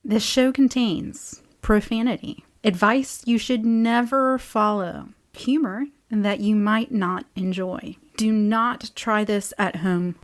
This show contains profanity, advice you should never follow, humor that you might not enjoy. Do not try this at home.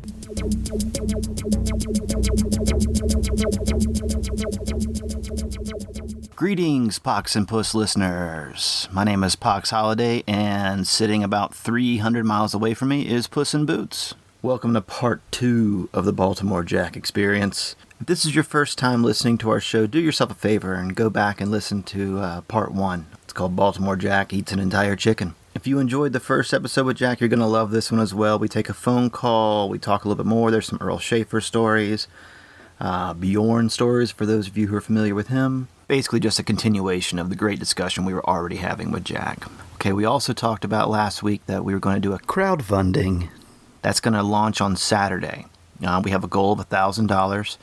Greetings, Pox and Puss listeners. My name is Pox Holiday, and sitting about 300 miles away from me is Puss in Boots. Welcome to part 2 of the Baltimore Jack experience. If this is your first time listening to our show, do yourself a favor and go back and listen to part 1. It's called Baltimore Jack Eats an Entire Chicken. If you enjoyed the first episode with Jack, you're going to love this one as well. We take a phone call, we talk a little bit more. There's some Earl Schaefer stories, Bjorn stories for those of you who are familiar with him. Basically just a continuation of the great discussion we were already having with Jack. Okay, we also talked about last week that we were going to do a crowdfunding that's going to launch on Saturday. We have a goal of $1,000.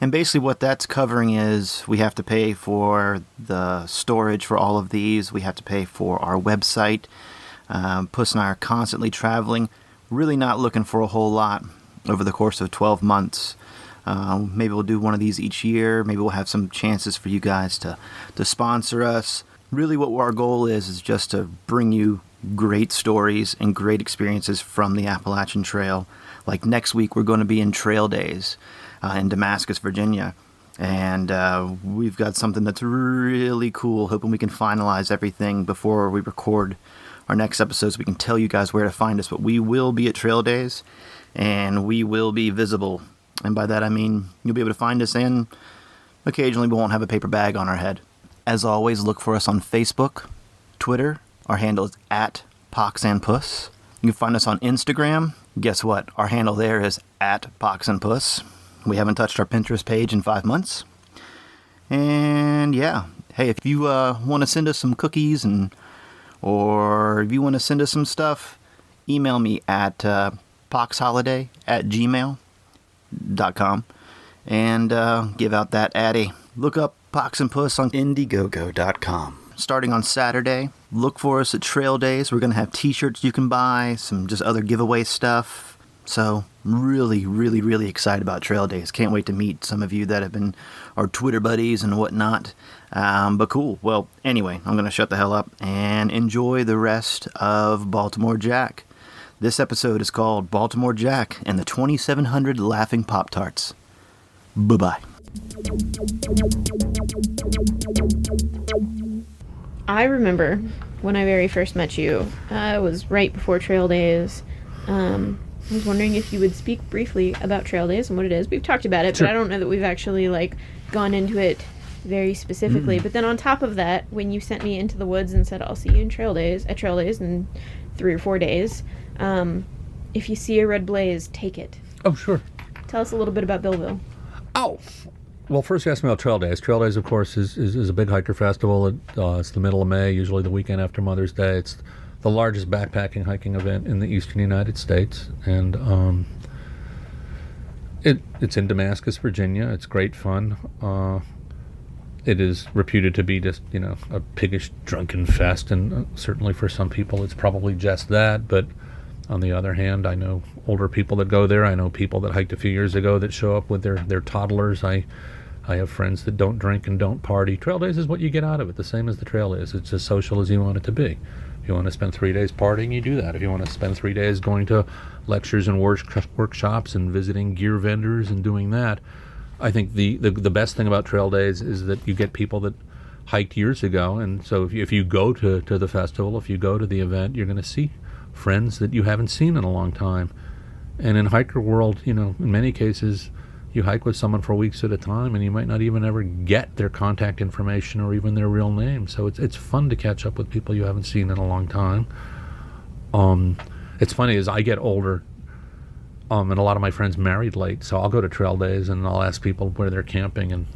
And basically what that's covering is we have to pay for the storage for all of these. We have to pay for our website. Puss and I are constantly traveling, really not looking for a whole lot over the course of 12 months. Maybe we'll do one of these each year. Maybe we'll have some chances for you guys to sponsor us. Really what our goal is just to bring you great stories and great experiences from the Appalachian Trail. Like next week we're going to be in Trail Days in Damascus, Virginia. And we've got something that's really cool. Hoping we can finalize everything before we record our next episode so we can tell you guys where to find us. But we will be at Trail Days and we will be visible. And by that I mean you'll be able to find us, and occasionally we won't have a paper bag on our head. As always, look for us on Facebook, Twitter. Our handle is @PoxandPuss. You can find us on Instagram. Guess what? Our handle there is @PoxandPuss. We haven't touched our Pinterest page in 5 months. And yeah, hey, if you want to send us some cookies or if you want to send us some stuff, email me at poxholiday@gmail.com and give out that addy. Look up Pox and Puss on Indiegogo.com. Starting on Saturday, look for us at Trail Days. We're going to have t-shirts you can buy, some just other giveaway stuff. So really, really, really excited about Trail Days. Can't wait to meet some of you that have been our Twitter buddies and whatnot. But cool. Well, anyway, I'm going to shut the hell up and enjoy the rest of Baltimore Jack. This episode is called Baltimore Jack and the 2,700 Laughing Pop-Tarts. Bye-bye. I remember when I very first met you. It was right before Trail Days. I was wondering if you would speak briefly about Trail Days and what it is. We've talked about it, Sure. but I don't know that we've actually gone into it very specifically. Mm-hmm. But then on top of that, when you sent me into the woods and said, I'll see you at Trail Days in 3 or 4 days, if you see a red blaze, take it. Oh, sure. Tell us a little bit about Billville. Oh, well, first you asked me about Trail Days. Trail Days, of course, is a big hiker festival. It's the middle of May, usually the weekend after Mother's Day. It's the largest backpacking hiking event in the eastern United States. And it's in Damascus, Virginia. It's great fun. It is reputed to be just, a piggish drunken fest. And certainly for some people it's probably just that. But on the other hand, I know older people that go there. I know people that hiked a few years ago that show up with their toddlers. I have friends that don't drink and don't party. Trail Days is what you get out of it, the same as the trail is. It's as social as you want it to be. If you want to spend 3 days partying, you do that. If you want to spend 3 days going to lectures and workshops and visiting gear vendors and doing that, I think the best thing about Trail Days is that you get people that hiked years ago. And so if you go to the festival, if you go to the event, you're going to see friends that you haven't seen in a long time. And in hiker world, in many cases, you hike with someone for weeks at a time and you might not even ever get their contact information or even their real name. So it's fun to catch up with people you haven't seen in a long time. It's funny, as I get older, and a lot of my friends married late, so I'll go to Trail Days and I'll ask people where they're camping, and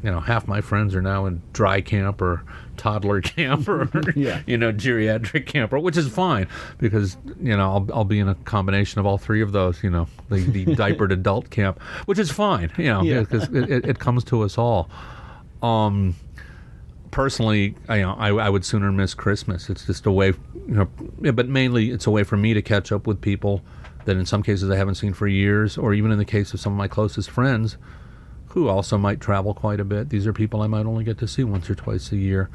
half my friends are now in dry camp or toddler camp or Yeah. geriatric camp, which is fine because I'll be in a combination of all three of those, the diapered adult camp, which is fine, because it comes to us all. Personally, I would sooner miss Christmas. It's just a way, but mainly it's a way for me to catch up with people that in some cases I haven't seen for years, or even in the case of some of my closest friends who also might travel quite a bit. These are people I might only get to see once or twice a year.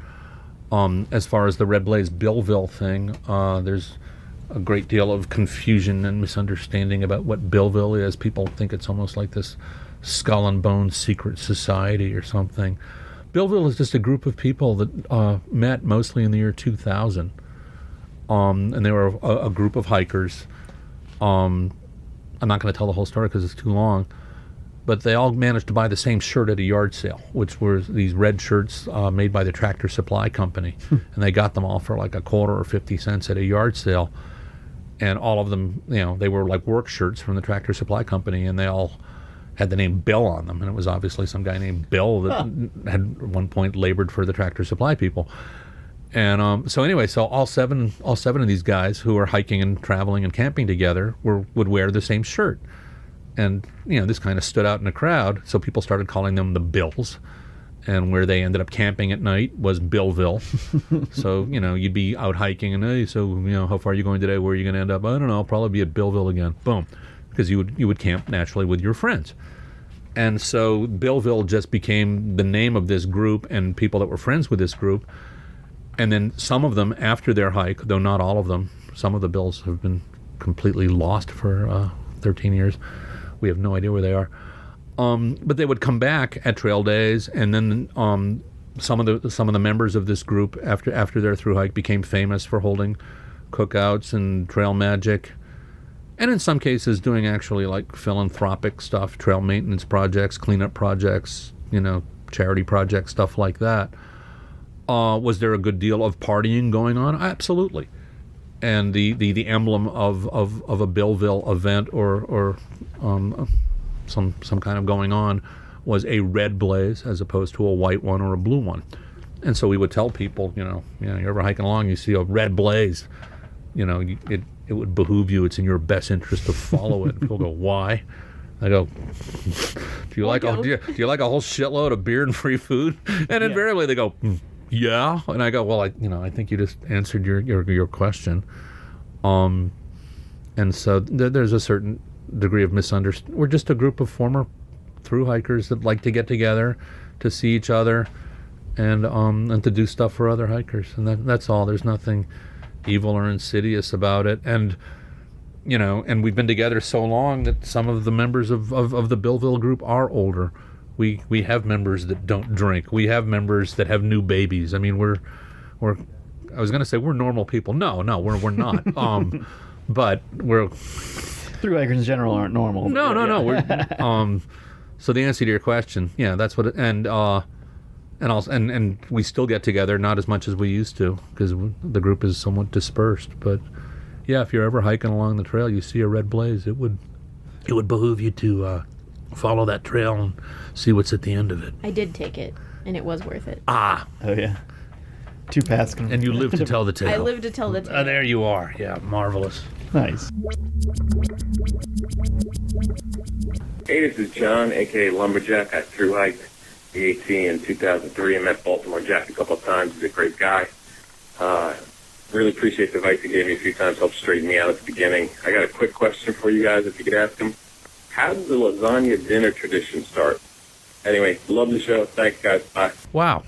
As far as the Red Blaze Billville thing, there's a great deal of confusion and misunderstanding about what Billville is. People think it's almost like this skull and bones secret society or something. Billville is just a group of people that met mostly in the year 2000. And they were a group of hikers. I'm not going to tell the whole story because it's too long. But they all managed to buy the same shirt at a yard sale, which were these red shirts made by the Tractor Supply Company. And they got them all for like a quarter or 50 cents at a yard sale. And all of them, they were like work shirts from the Tractor Supply Company, and they all had the name Bill on them. And it was obviously some guy named Bill that had at one point labored for the Tractor Supply people. And so all seven of these guys who are hiking and traveling and camping together would wear the same shirt. And, this kind of stood out in the crowd, so people started calling them the Bills. And where they ended up camping at night was Billville. So, you'd be out hiking and, hey, so, how far are you going today? Where are you going to end up? I don't know, I'll probably be at Billville again. Boom. Because you would camp naturally with your friends. And so Billville just became the name of this group and people that were friends with this group. And then some of them, after their hike, though not all of them, some of the Bills have been completely lost for 13 years. We have no idea where they are. But they would come back at trail days, and then some of the members of this group after their through hike became famous for holding cookouts and trail magic, and in some cases doing actually like philanthropic stuff, trail maintenance projects, cleanup projects, charity projects, stuff like that. Was there a good deal of partying going on? Absolutely. And the emblem of a Billville event or some kind of going on was a red blaze as opposed to a white one or a blue one. And so we would tell people, you're ever hiking along, you see a red blaze, it would behoove you. It's in your best interest to follow it. And people go, why? I go, do you like a whole shitload of beer and free food? And invariably they go, yeah. And I go, well, I think you just answered your question. And so there's a certain degree of misunderstanding. We're just a group of former thru-hikers that like to get together to see each other and to do stuff for other hikers. And that's all. There's nothing evil or insidious about it. And and we've been together so long that some of the members of the Billville group are older. We have members that don't drink. We have members that have new babies. I mean, we're I was going to say we're normal people. No, we're not. But we're Thru-hikers in general aren't normal. No. We're so the answer to your question, yeah, that's what. And we still get together, not as much as we used to, because the group is somewhat dispersed. But yeah, if you're ever hiking along the trail, you see a red blaze, it would behoove you to follow that trail and see what's at the end of it. I did take it, and it was worth it. Oh yeah. Two paths. And you live to tell the tale. I live to tell the tale. There you are. Yeah, marvelous. Nice. Hey, this is John, a.k.a. Lumberjack. I thru-hiked the AT in 2003. I met Baltimore Jack a couple of times. He's a great guy. Really appreciate the advice he gave me a few times. Helped straighten me out at the beginning. I got a quick question for you guys, if you could ask him. How did the lasagna dinner tradition start? Anyway, love the show. Thanks, guys. Bye. Wow.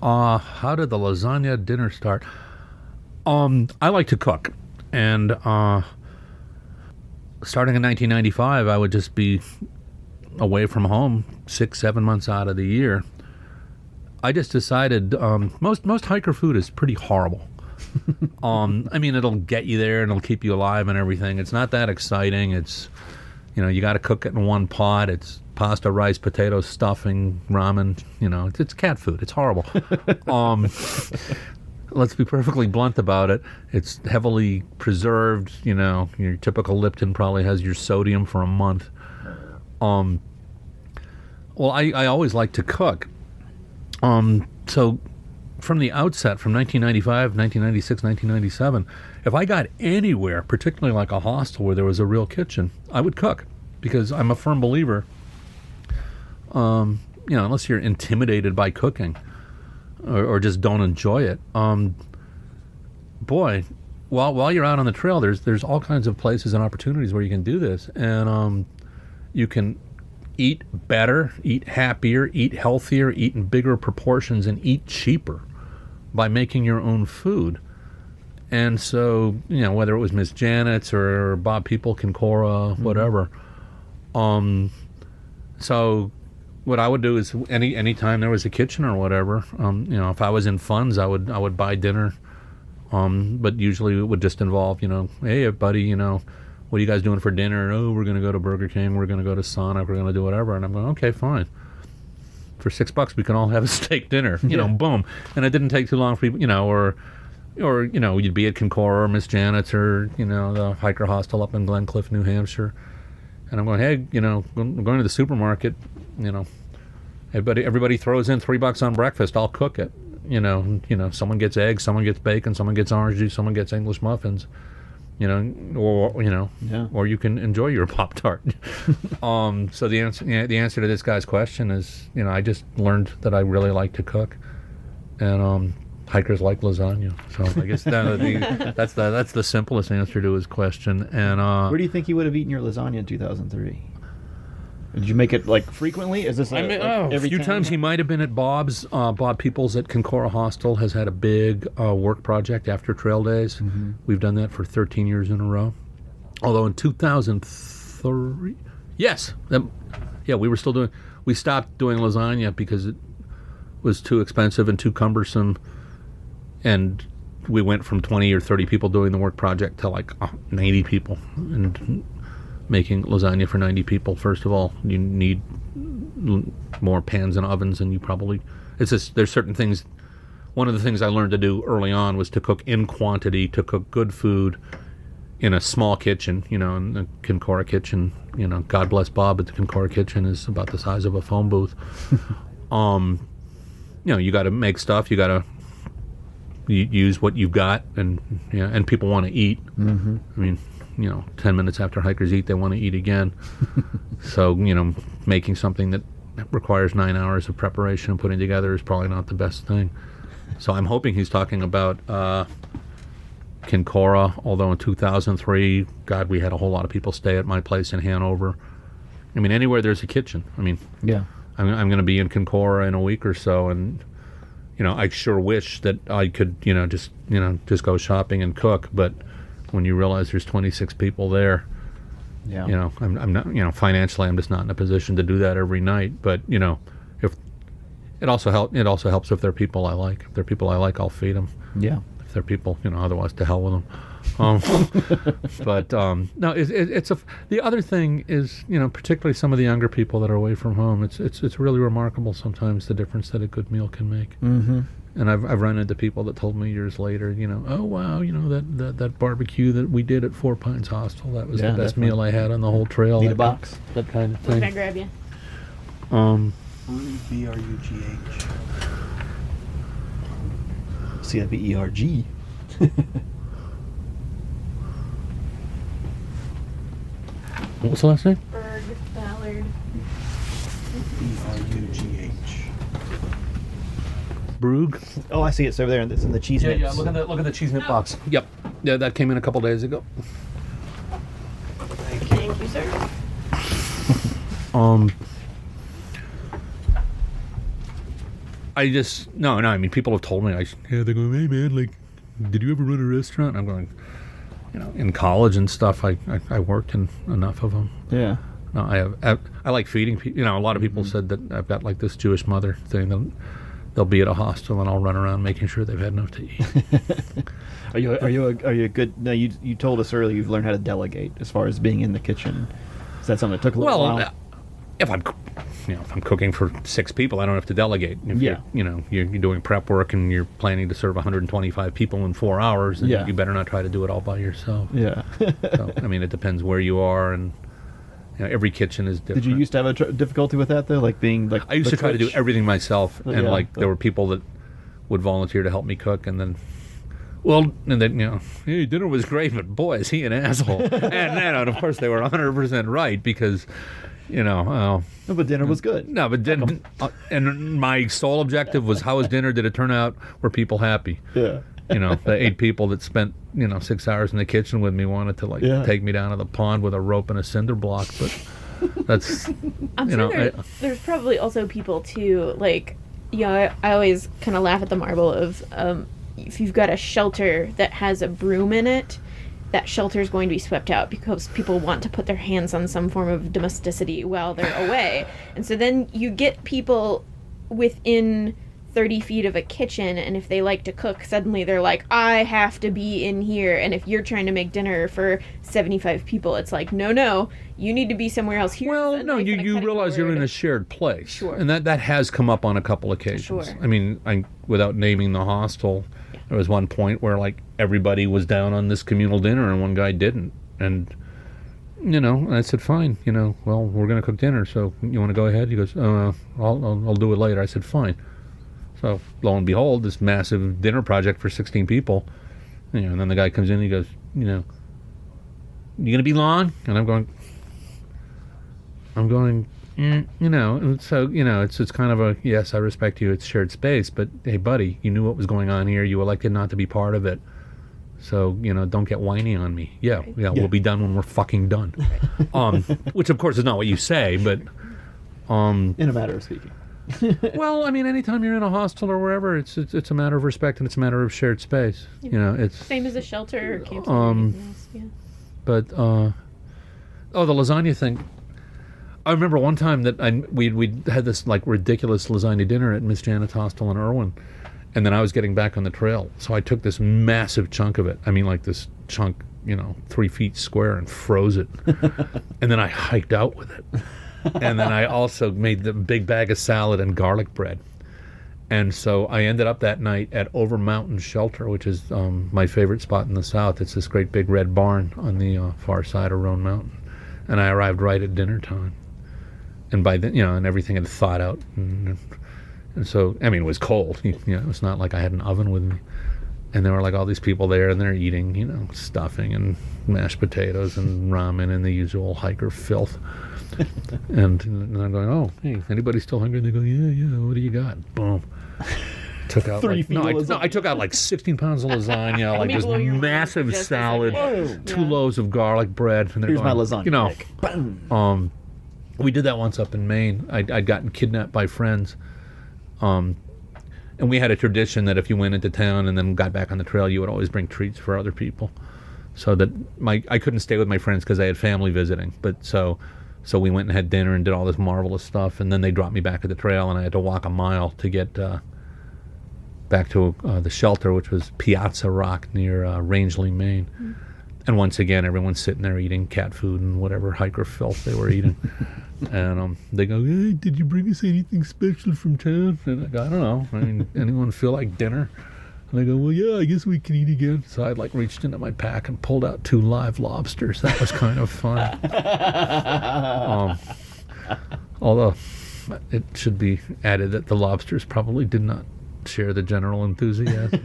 How did the lasagna dinner start? I like to cook. And starting in 1995, I would just be away from home 6-7 months out of the year. I just decided most hiker food is pretty horrible. I mean, it'll get you there and it'll keep you alive and everything. It's not that exciting. It's, you got to cook it in one pot. It's pasta, rice, potatoes, stuffing, ramen. It's cat food. It's horrible. Let's be perfectly blunt about it. It's heavily preserved. Your typical Lipton probably has your sodium for a month. Well, I always like to cook. So from the outset, from 1995, 1996, 1997, if I got anywhere, particularly like a hostel where there was a real kitchen, I would cook, because I'm a firm believer, unless you're intimidated by cooking or just don't enjoy it, boy, while you're out on the trail, there's all kinds of places and opportunities where you can do this, and you can eat better, eat happier, eat healthier, eat in bigger proportions, and eat cheaper by making your own food. And so, whether it was Miss Janet's or Bob People, Kincora, whatever. So what I would do is any time there was a kitchen or whatever, if I was in funds, I would buy dinner. But usually it would just involve, hey, buddy, what are you guys doing for dinner? Oh, we're going to go to Burger King. We're going to go to Sonic. We're going to do whatever. And I'm going, okay, fine. For $6, we can all have a steak dinner, boom. And it didn't take too long for people, or you'd be at Kincora or Miss Janet's or, the Hiker Hostel up in Glencliff, New Hampshire. And I'm going, hey, I'm going to the supermarket, everybody throws in $3 on breakfast. I'll cook it. Someone gets eggs, someone gets bacon, someone gets orange juice, someone gets English muffins, or you can enjoy your Pop-Tart. So the answer to this guy's question is, I just learned that I really like to cook, and hikers like lasagna. So I guess that's the simplest answer to his question. And where do you think he would have eaten your lasagna in 2003? Did you make it frequently? Is this a few times? He might have been at Bob's. Bob Peoples at Kincora Hostel has had a big work project after Trail Days. Mm-hmm. We've done that for 13 years in a row. Although in 2003, yes, we stopped doing lasagna because it was too expensive and too cumbersome, and we went from 20 or 30 people doing the work project to 90 people. And making lasagna for 90 people, first of all, you need more pans and ovens, and there's certain things. One of the things I learned to do early on was to cook in quantity, to cook good food in a small kitchen, in the Kincora kitchen. God bless Bob, but the Kincora kitchen is about the size of a phone booth. You got to make stuff, you got to use what you've got, and people want to eat. Mm-hmm. I mean, 10 minutes after hikers eat, they want to eat again. So, making something that requires 9 hours of preparation and putting together is probably not the best thing. So I'm hoping he's talking about Kincora, although in 2003, God, we had a whole lot of people stay at my place in Hanover. I mean, anywhere there's a kitchen. I mean, yeah, I'm going to be in Kincora in a week or so, and I sure wish that I could, just go shopping and cook, but when you realize there's 26 people there, I'm not, financially, I'm just not in a position to do that every night. But if it also helps if they're people I like. If they're people I like, I'll feed them. Yeah. If they're people, otherwise to hell with them. But no, the other thing is, particularly some of the younger people that are away from home. It's really remarkable sometimes the difference that a good meal can make. Mm-hmm. And I've run into people that told me years later, oh wow, that barbecue that we did at Four Pines Hostel, that was the best meal I had on the whole trail. Need a box, that kind of thing. Can I grab you? B-R-U-G-H. C-I-B-E-R-G. What was the last name? Berg Ballard. B-R-U-G-H. Brug. Oh, I see it's over there. It's in the cheese nips. Yeah, look at the cheese nip box. Yep. Yeah, that came in a couple days ago. Thank you, sir. I mean, people have told me, they're going, hey man, did you ever run a restaurant? And I'm going, in college and stuff, I worked in enough of them. Yeah. No, I like feeding people. A lot of people said that I've got this Jewish mother thing that they'll be at a hostel and I'll run around making sure they've had enough to eat. Are you a good? No, you told us earlier you've learned how to delegate as far as being in the kitchen. Is that something that took a little while? If I'm cooking for 6 people, I don't have to delegate. If you're doing prep work and you're planning to serve 125 people in 4 hours, then you better not try to do it all by yourself. Yeah. So, I mean, it depends where you are, and every kitchen is different. Did you used to have a difficulty with that though, being I used to try to do everything myself, and there were people that would volunteer to help me cook, and then. Hey, dinner was great, but boy, is he an asshole. and of course, they were 100% right because, but dinner was good. No, but and my sole objective was, how was dinner? Did it turn out? Were people happy? Yeah. The 8 people that spent, 6 hours in the kitchen with me wanted to take me down to the pond with a rope and a cinder block, but That's, I'm you sure know, there's probably also people too, like, I always kind of laugh at the marvel of if you've got a shelter that has a broom in it, that shelter is going to be swept out because people want to put their hands on some form of domesticity while they're away. And so then you get people within 30 feet of a kitchen, and if they like to cook, suddenly they're like, I have to be in here. And if you're trying to make dinner for 75 people, it's like, no, you need to be somewhere else. Here's well, a no, knife you and a cutting realize you're board. in a shared place. Sure. And that has come up on a couple occasions. Sure. I mean, without naming the hostel, there was one point where, like, everybody was down on this communal dinner and one guy didn't. And, and I said, fine, well, we're going to cook dinner, so you want to go ahead? He goes, I'll do it later. I said, fine. So, lo and behold, this massive dinner project for 16 people, and then the guy comes in and he goes, you going to be long? And I'm going, and so, it's kind of a, yes, I respect you, it's shared space, but hey, buddy, you knew what was going on here, you elected not to be part of it, so, don't get whiny on me. Yeah, we'll be done when we're fucking done. Which, of course, is not what you say, but... in a matter of speaking. Well, I mean, anytime you're in a hostel or wherever, it's a matter of respect and it's a matter of shared space. It's same as a shelter or campsite or anything else. Yeah. But the lasagna thing. I remember one time that we had this like ridiculous lasagna dinner at Miss Janet's hostel in Irwin, and then I was getting back on the trail, so I took this massive chunk of it. I mean, like this chunk, 3 feet square, and froze it, and then I hiked out with it. And then I also made the big bag of salad and garlic bread. And so I ended up that night at Over Mountain Shelter, which is my favorite spot in the South. It's this great big red barn on the far side of Roan Mountain. And I arrived right at dinner time. And by then, and everything had thawed out. And so, I mean, it was cold. It was not like I had an oven with me. And there were like all these people there, and they're eating, stuffing and mashed potatoes and ramen and the usual hiker filth. and I'm going, oh, hey, anybody still hungry? And they go, yeah, what do you got? Boom. Took out I took out like 16 pounds of lasagna, like this massive salad, 2 loaves of garlic bread. And here's my lasagna. Boom. We did that once up in Maine. I'd gotten kidnapped by friends. And we had a tradition that if you went into town and then got back on the trail, you would always bring treats for other people. So that I couldn't stay with my friends because I had family visiting. But so we went and had dinner and did all this marvelous stuff, and then they dropped me back at the trail, and I had to walk a mile to get back to the shelter, which was Piazza Rock near Rangeley, Maine. Mm. And once again, everyone's sitting there eating cat food and whatever hiker filth they were eating. And they go, hey, did you bring us anything special from town? And I go, I don't know. I mean, anyone feel like dinner? And I go, well, yeah, I guess we can eat again. So I reached into my pack and pulled out 2 live lobsters. That was kind of fun. Although it should be added that the lobsters probably did not share the general enthusiasm.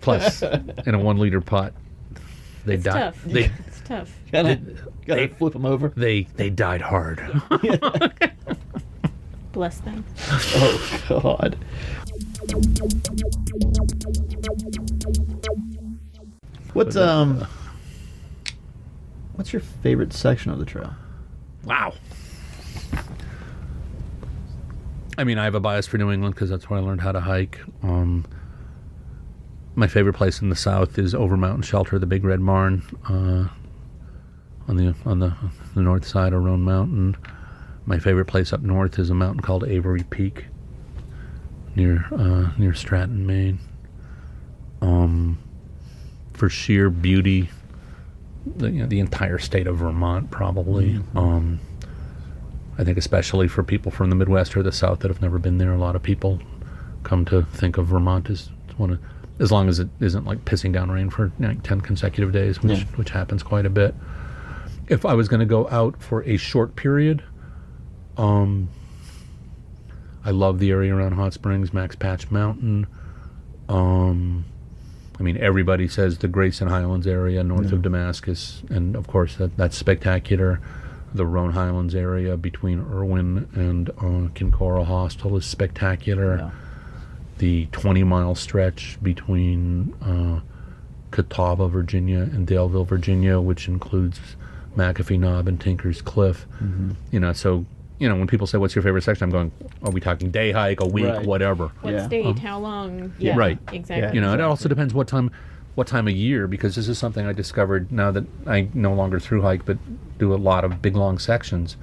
Plus, in a 1-liter pot, they died. Tough. It's tough. Gotta flip them over. They died hard. Bless them. Oh God. What's your favorite section of the trail? Wow. I mean, I have a bias for New England because that's where I learned how to hike. My favorite place in the South is Over Mountain Shelter, the Big Red Barn, on the north side of Roan Mountain. My favorite place up north is a mountain called Avery Peak, near Stratton, Maine. For sheer beauty, the entire state of Vermont, probably. Mm-hmm. I think especially for people from the Midwest or the South that have never been there, a lot of people come to think of Vermont as one of, as long as it isn't like pissing down rain for 10 consecutive days, which happens quite a bit. If I was going to go out for a short period, I love the area around Hot Springs, Max Patch Mountain. I mean, everybody says the Grayson Highlands area north of Damascus, and of course that's spectacular. The Roan Highlands area between Irwin and Kincora Hostel is spectacular. Yeah. The 20-mile stretch between Catawba, Virginia, and Daleville, Virginia, which includes McAfee Knob and Tinker's Cliff. You know, so, you know, when people say, what's your favorite section? I'm going, are we talking day hike, a week, Right. whatever? What state? How long? Yeah, Right. Exactly. You know, it also depends what time of year, because this is something I discovered now that I no longer through hike, but do a lot of big, long sections.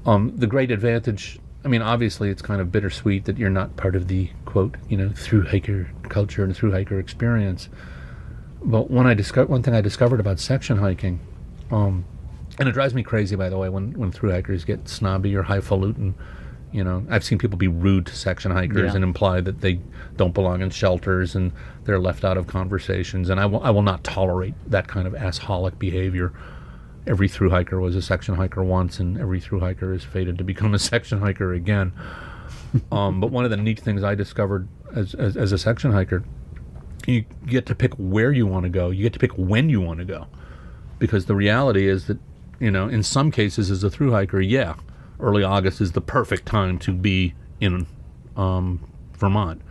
The great advantage, I mean, obviously it's kind of bittersweet that you're not part of the, quote, you know, thru-hiker culture and thru-hiker experience. But one thing I discovered about section hiking, and it drives me crazy, by the way, when thru-hikers get snobby or highfalutin. You know, I've seen people be rude to section hikers and imply that they don't belong in shelters and they're left out of conversations. And I will not tolerate that kind of assholic behavior. Every thru-hiker was a section hiker once, and every thru-hiker is fated to become a section hiker again. But one of the neat things I discovered as a section hiker, you get to pick where you want to go. You get to pick when you want to go. Because the reality is that, you know, in some cases as a thru-hiker, early August is the perfect time to be in Vermont.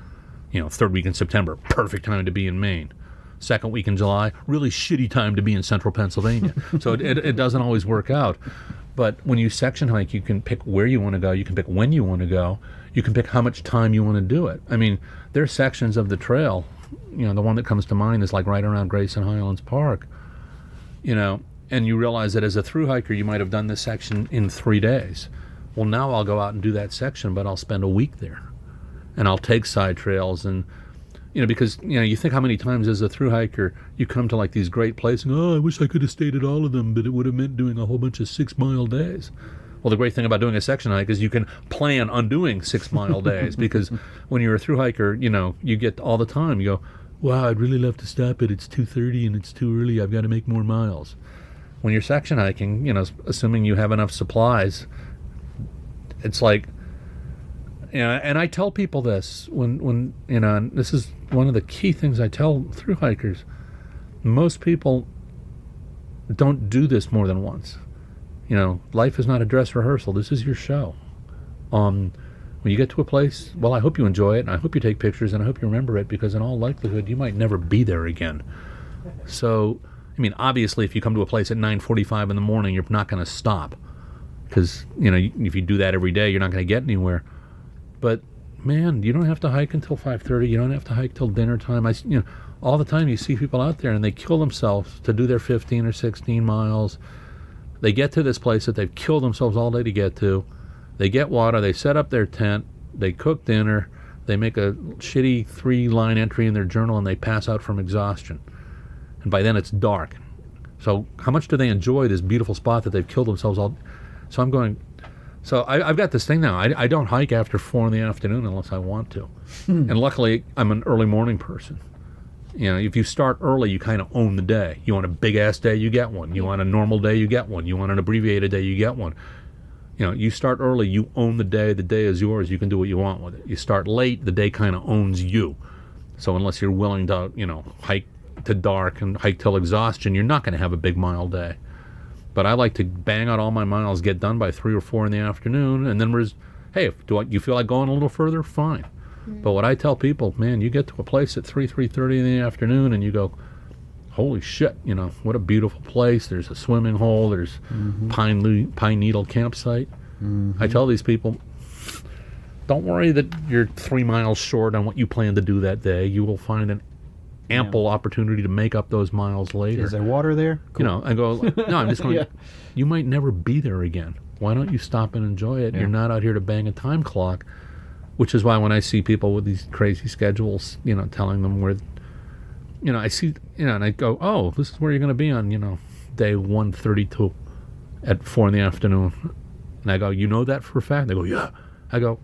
You know, third week in September, perfect time to be in Maine. Second week in July, really shitty time to be in central Pennsylvania. So it doesn't always work out. But when you section hike, you can pick where you want to go. You can pick when you want to go. You can pick how much time you want to do it. I mean, there are sections of the trail, you know, the one that comes to mind is like right around Grayson Highlands Park, you know, and you realize that as a thru hiker, you might have done this section in 3 days. Well, now I'll go out and do that section, but I'll spend a week there. And I'll take side trails and, you know, because, you know, you think how many times as a thru hiker you come to like these great places and, I wish I could have stayed at all of them, but it would have meant doing a whole bunch of 6 mile days. Well, the great thing about doing a section hike is you can plan on doing 6 mile days, because when you're a thru hiker, you know, you get all the time, you go, wow, I'd really love to stop it. It's 2:30 and it's too early. I've got to make more miles. When you're section hiking, you know, assuming you have enough supplies, it's like, you know, and I tell people this when you know, and this is one of the key things I tell thru hikers. Most people don't do this more than once. You know, life is not a dress rehearsal. This is your show. When you get to a place, well, I hope you enjoy it, and I hope you take pictures, and I hope you remember it, because in all likelihood, you might never be there again. So, I mean, obviously, if you come to a place at 9:45 in the morning, you're not going to stop, because, you know, if you do that every day, you're not going to get anywhere. But, man, you don't have to hike until 5:30. You don't have to hike till dinner time. You know, all the time you see people out there, and they kill themselves to do their 15 or 16 miles. They get to this place that they've killed themselves all day to get to. They get water, they set up their tent, they cook dinner, they make a shitty 3-line entry in their journal, and they pass out from exhaustion. And by then it's dark. So how much do they enjoy this beautiful spot that they've killed themselves all? So I'm going, so I've got this thing now. I don't hike after 4 in the afternoon unless I want to. And luckily, I'm an early morning person. You know, if you start early, you kind of own the day. You want a big-ass day, you get one. You want a normal day, you get one. You want an abbreviated day, you get one. You know, you start early, you own the day is yours, you can do what you want with it. You start late, the day kind of owns you. So unless you're willing to, you know, hike to dark and hike till exhaustion, you're not going to have a big mile day. But I like to bang out all my miles, get done by 3 or 4 in the afternoon, and then hey, you feel like going a little further? Fine. But what I tell people, man, you get to a place at 3:30 in the afternoon and you go, holy shit, you know, what a beautiful place. There's a swimming hole. There's Pine Needle campsite. I tell these people, don't worry that you're 3 miles short on what you plan to do that day. You will find an ample opportunity to make up those miles later. Is there water there? Cool. You know, I go, no, I'm just going, you might never be there again. Why don't you stop and enjoy it? You're not out here to bang a time clock. Which is why when I see people with these crazy schedules, you know, telling them where, you know, I see, you know, and I go, oh, this is where you're going to be on, you know, day 132 at 4 in the afternoon. And I go, you know that for a fact? They go, yeah. I go,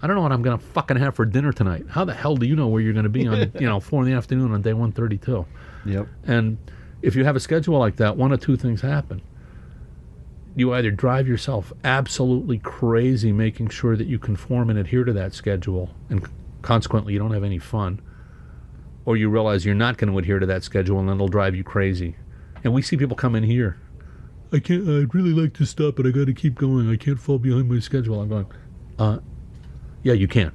I don't know what I'm going to fucking have for dinner tonight. How the hell do you know where you're going to be on, you know, 4 in the afternoon on day 132? Yep. And if you have a schedule like that, one of two things happen. You either drive yourself absolutely crazy making sure that you conform and adhere to that schedule, and consequently you don't have any fun, or you realize you're not going to adhere to that schedule, and then it'll drive you crazy. And we see people come in here, I'd really like to stop, but I got to keep going. I can't fall behind my schedule. I'm going, yeah, you can.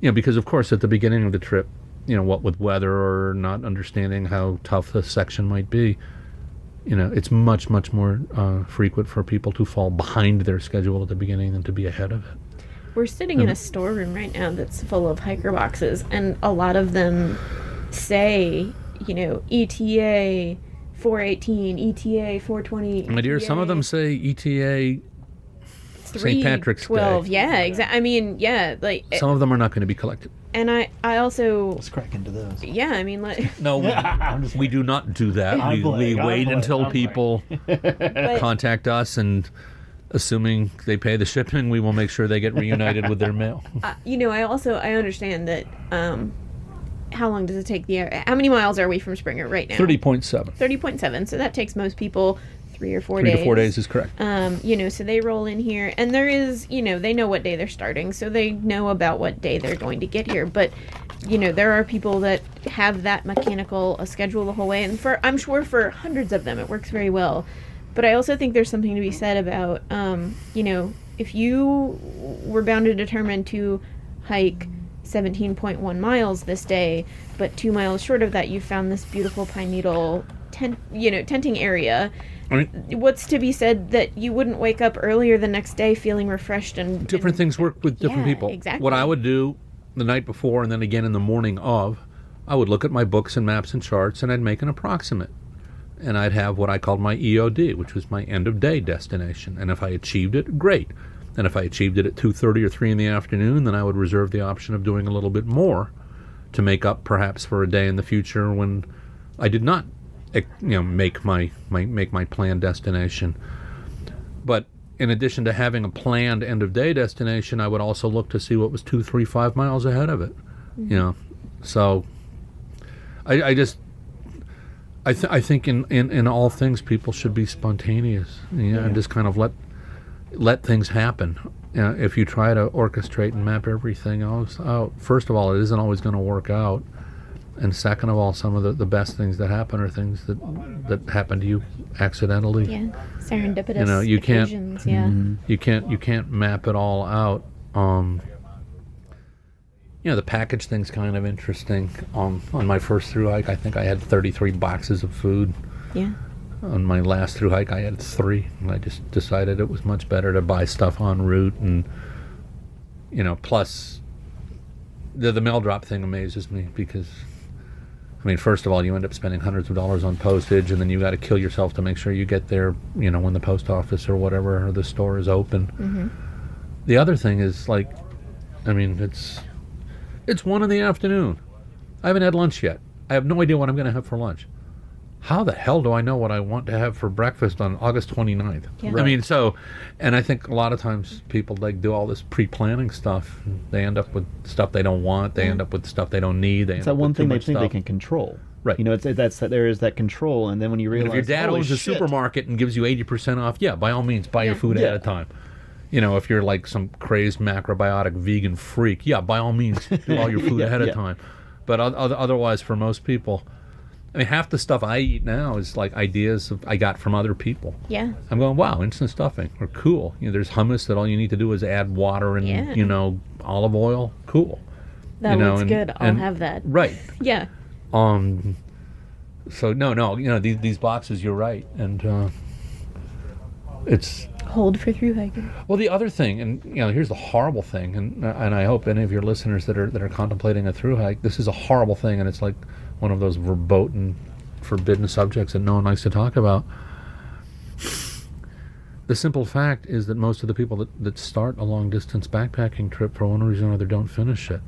You know, because of course at the beginning of the trip, you know, what with weather or not understanding how tough the section might be, It's much, much more frequent for people to fall behind their schedule at the beginning than to be ahead of it. We're sitting in a storeroom right now that's full of hiker boxes, and a lot of them say, ETA 418, ETA 420. My dear, some of them say ETA St. Patrick's 12. Day. Yeah, exactly. I mean, yeah, like some of them are not going to be collected. And I also Let's crack into those. Yeah, I mean, like No, we do not do that. We wait until people contact us, and assuming they pay the shipping, we will make sure they get reunited with their mail. I understand that. How long does it take how many miles are we from Springer right now? 30.7. 30.7. So that takes most people 3 or 4 days. 3 to 4 days is correct. So they roll in here, and there is, they know what day they're starting, so they know about what day they're going to get here. But, there are people that have that mechanical schedule the whole way, and I'm sure for hundreds of them it works very well. But I also think there's something to be said about, if you were bound and determined to hike 17.1 miles this day, but 2 miles short of that you found this beautiful pine needle tenting area. What's to be said that you wouldn't wake up earlier the next day feeling refreshed and different things work with different people. Exactly. What I would do the night before and then again in the morning of, I would look at my books and maps and charts, and I'd make an approximate. And I'd have what I called my EOD, which was my end of day destination. And if I achieved it, great. And if I achieved it at 2:30 or 3 in the afternoon, then I would reserve the option of doing a little bit more to make up perhaps for a day in the future when I did not make my planned destination. But in addition to having a planned end of day destination, I would also look to see what was 2, 3, 5 miles ahead of it. So I think in all things people should be spontaneous, and just kind of let things happen. If you try to orchestrate and map everything else out, first of all, it isn't always going to work out. And second of all, some of the best things that happen are things that happen to you accidentally. Yeah, serendipitous you occasions, can't, you can't map it all out. The package thing's kind of interesting. On my first thru-hike, I think I had 33 boxes of food. Yeah. On my last thru-hike, I had 3, and I just decided it was much better to buy stuff en route. And plus the mail drop thing amazes me because, first of all, you end up spending hundreds of dollars on postage, and then you got to kill yourself to make sure you get there, when the post office or whatever or the store is open. Mm-hmm. The other thing is it's 1 in the afternoon. I haven't had lunch yet. I have no idea what I'm going to have for lunch. How the hell do I know what I want to have for breakfast on August 29th? Yeah. Right. And I think a lot of times people do all this pre-planning stuff. They end up with stuff they don't want. They end up with stuff they don't need. It's that one thing they think they can control. Right. There is that control, and then when you realize, if your dad owns a supermarket and gives you 80% off, by all means, buy your food ahead of time. If you're like some crazed macrobiotic vegan freak, by all means, do all your food ahead of time. But otherwise, for most people, half the stuff I eat now is like ideas I got from other people. Yeah. I'm going, wow, instant stuffing, or cool. There's hummus that all you need to do is add water and olive oil. Cool. That looks good. I'll have that. Right. Yeah. So no, these boxes, you're right, and it's hold for Thru-Hiker. Well, the other thing, and here's the horrible thing, and I hope any of your listeners that are contemplating a thru-hike, this is a horrible thing, and it's like one of those verboten, forbidden subjects that no one likes to talk about. The simple fact is that most of the people that start a long-distance backpacking trip for one reason or another don't finish it.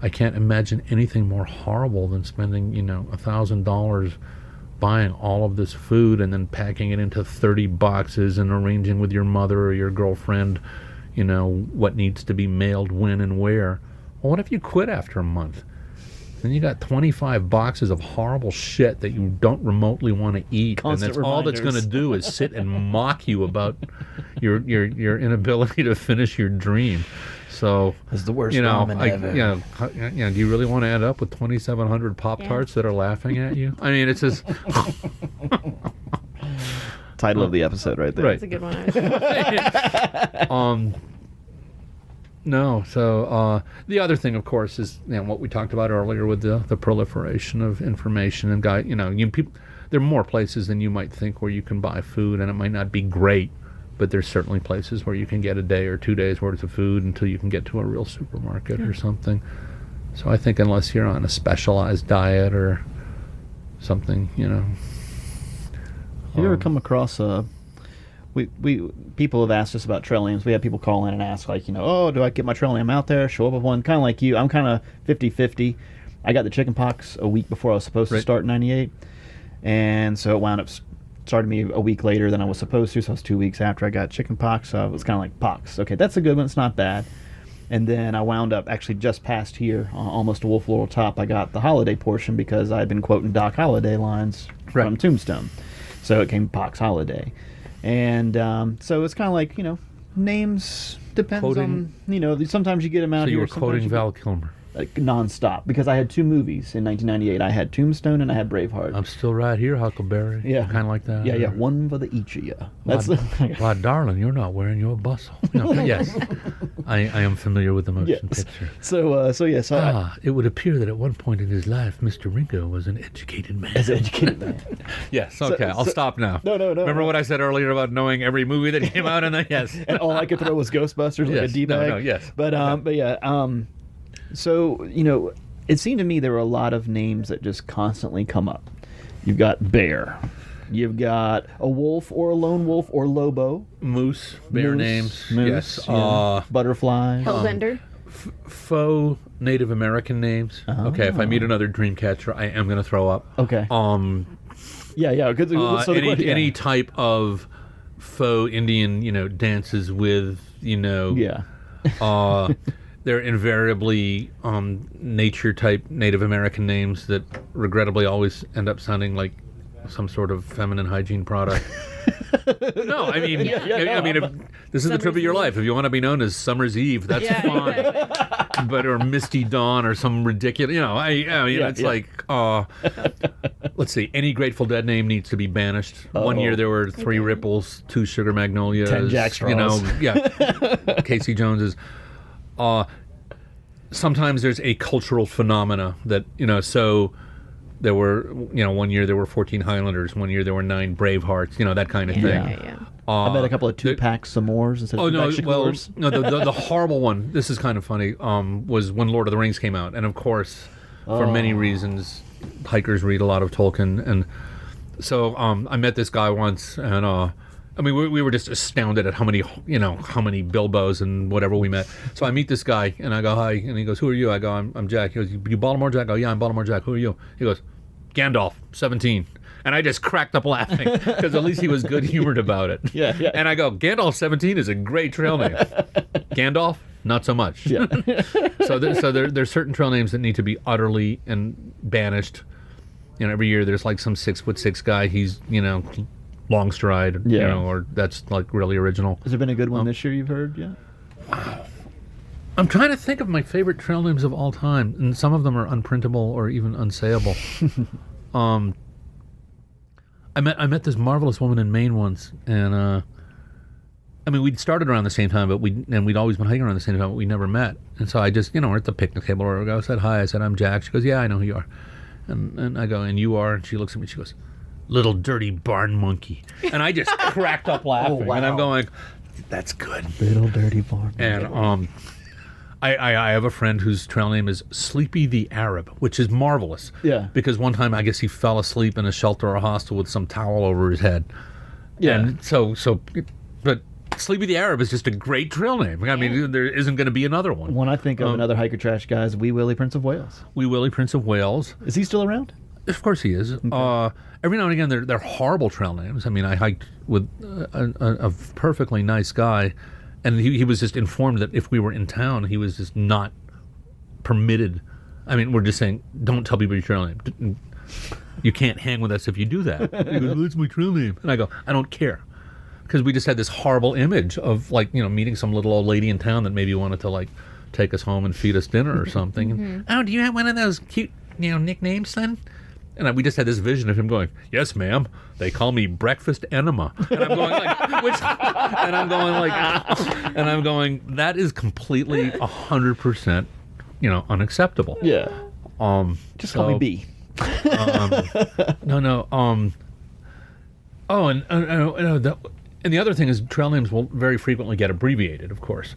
I can't imagine anything more horrible than spending, $1,000 buying all of this food and then packing it into 30 boxes and arranging with your mother or your girlfriend, what needs to be mailed when and where. Well, what if you quit after a month? Then you got 25 boxes of horrible shit that you don't remotely want to eat, Constant and that's all that's going to do is sit and mock you about your inability to finish your dream. So it's the worst ramen ever. Do you really want to end up with 2,700 Pop-Tarts that are laughing at you? It's just title of the episode right there. That's a good one. No. So the other thing, of course, is what we talked about earlier with the proliferation of information and people. there are more places than you might think where you can buy food, and it might not be great, but there's certainly places where you can get a day or 2 days worth of food until you can get to a real supermarket or something. So I think unless you're on a specialized diet or something, you know. Have you ever come across people have asked us about trail names. We have people call in and ask, like, you know, oh, do I get my trail name out there, show up with one? Kind of like you. I'm kind of 50-50. I got the chicken pox a week before I was supposed to start in 98. And so it wound up started me a week later than I was supposed to. So it was 2 weeks after I got chicken pox. So it was kind of like pox. Okay, that's a good one. It's not bad. And then I wound up actually just past here, almost a Wolf Laurel Top. I got the holiday portion because I had been quoting Doc Holliday lines from Tombstone. So it came Pox Holiday. And so it's kind of like, you know, names depends on, you know, sometimes you get them out so here. So you were quoting Val Kilmer. Like nonstop, because I had two movies in 1998. I had Tombstone and I had Braveheart. I'm still right here, Huckleberry. Yeah, kind of like that. Yeah. One for the each of you. That's why, darling, you're not wearing your bustle. No, yes, I am familiar with the motion picture. So it would appear that at one point in his life, Mr. Ringo was an educated man. Yes. Okay, I'll stop now. No. Remember what I said earlier about knowing every movie that came out? Yes. And all I could throw was Ghostbusters, like a D-bag. Yes. But yeah. So, you know, it seemed to me there were a lot of names that just constantly come up. You've got bear. You've got a wolf or a lone wolf or lobo. Moose. Bear names. Moose, yes. Yeah. Butterfly. Hellbender. Faux Native American names. Okay, if I meet another dream catcher, I am going to throw up. Okay. Yeah. Good. So any type of faux Indian, you know, dances with, you know. Yeah. They're invariably nature-type Native American names that regrettably always end up sounding like some sort of feminine hygiene product. No, I mean, if this is the trip of your life. If you want to be known as Summer's Eve, that's fine. Exactly. But or Misty Dawn or some ridiculous, you know, it's like, let's see, any Grateful Dead name needs to be banished. One year there were 3 Ripples, 2 Sugar Magnolias, 10 Jack Straws. You know, Casey Jones's. Sometimes there's a cultural phenomena that, you know, so there were, you know, one year there were 14 Highlanders, one year there were 9 Bravehearts, you know, that kind of thing. Yeah. I bet a couple of 2-pack s'mores instead of 2-pack Shakoors. The horrible one, this is kind of funny, was when Lord of the Rings came out. And of course, for many reasons, hikers read a lot of Tolkien. And so I met this guy once, and I mean, we were just astounded at how many Bilbos and whatever we met. So I meet this guy, and I go, hi, and he goes, who are you? I go, I'm Jack. He goes, you Baltimore Jack? I go, yeah, I'm Baltimore Jack. Who are you? He goes, Gandalf, 17. And I just cracked up laughing, because at least he was good-humored about it. Yeah. And I go, Gandalf, 17 is a great trail name. Gandalf, not so much. Yeah. So there's certain trail names that need to be utterly and banished. You know, every year there's like some 6'6" guy. He's, you know, long stride, you know, or that's like really original. Has there been a good one this year you've heard yet? I'm trying to think of my favorite trail names of all time, and some of them are unprintable or even unsayable. I met this marvelous woman in Maine once, and I mean, we'd started around the same time, but we'd always been hiking around the same time, but we never met. And so I just, you know, we're at the picnic table, or I said hi. I said, I'm Jack. She goes, yeah, I know who you are. And I go, and you are? And she looks at me. She goes, little dirty barn monkey. And I just cracked up laughing. And I'm going, that's good. Little dirty barn monkey. And I have a friend whose trail name is Sleepy the Arab, which is marvelous. Yeah. Because one time I guess he fell asleep in a shelter or a hostel with some towel over his head. Yeah. And but Sleepy the Arab is just a great trail name. I mean, there isn't going to be another one. When I think of another hiker trash guy is Wee Willie Prince of Wales. Wee Willie Prince of Wales. Is he still around? Of course he is. Okay. Every now and again, they're horrible trail names. I mean, I hiked with a perfectly nice guy, and he was just informed that if we were in town, he was just not permitted. I mean, we're just saying, don't tell people your trail name. You can't hang with us if you do that. He goes, that's my trail name. And I go, I don't care. Because we just had this horrible image of, like, you know, meeting some little old lady in town that maybe wanted to, like, take us home and feed us dinner or something. Mm-hmm. Oh, do you have one of those cute, you know, nicknames, son? And we just had this vision of him going, yes, ma'am. They call me Breakfast Enema. And I'm going like, and I'm going, that is completely 100%, you know, unacceptable. Yeah. Just call me B. And the other thing is trail names will very frequently get abbreviated, of course.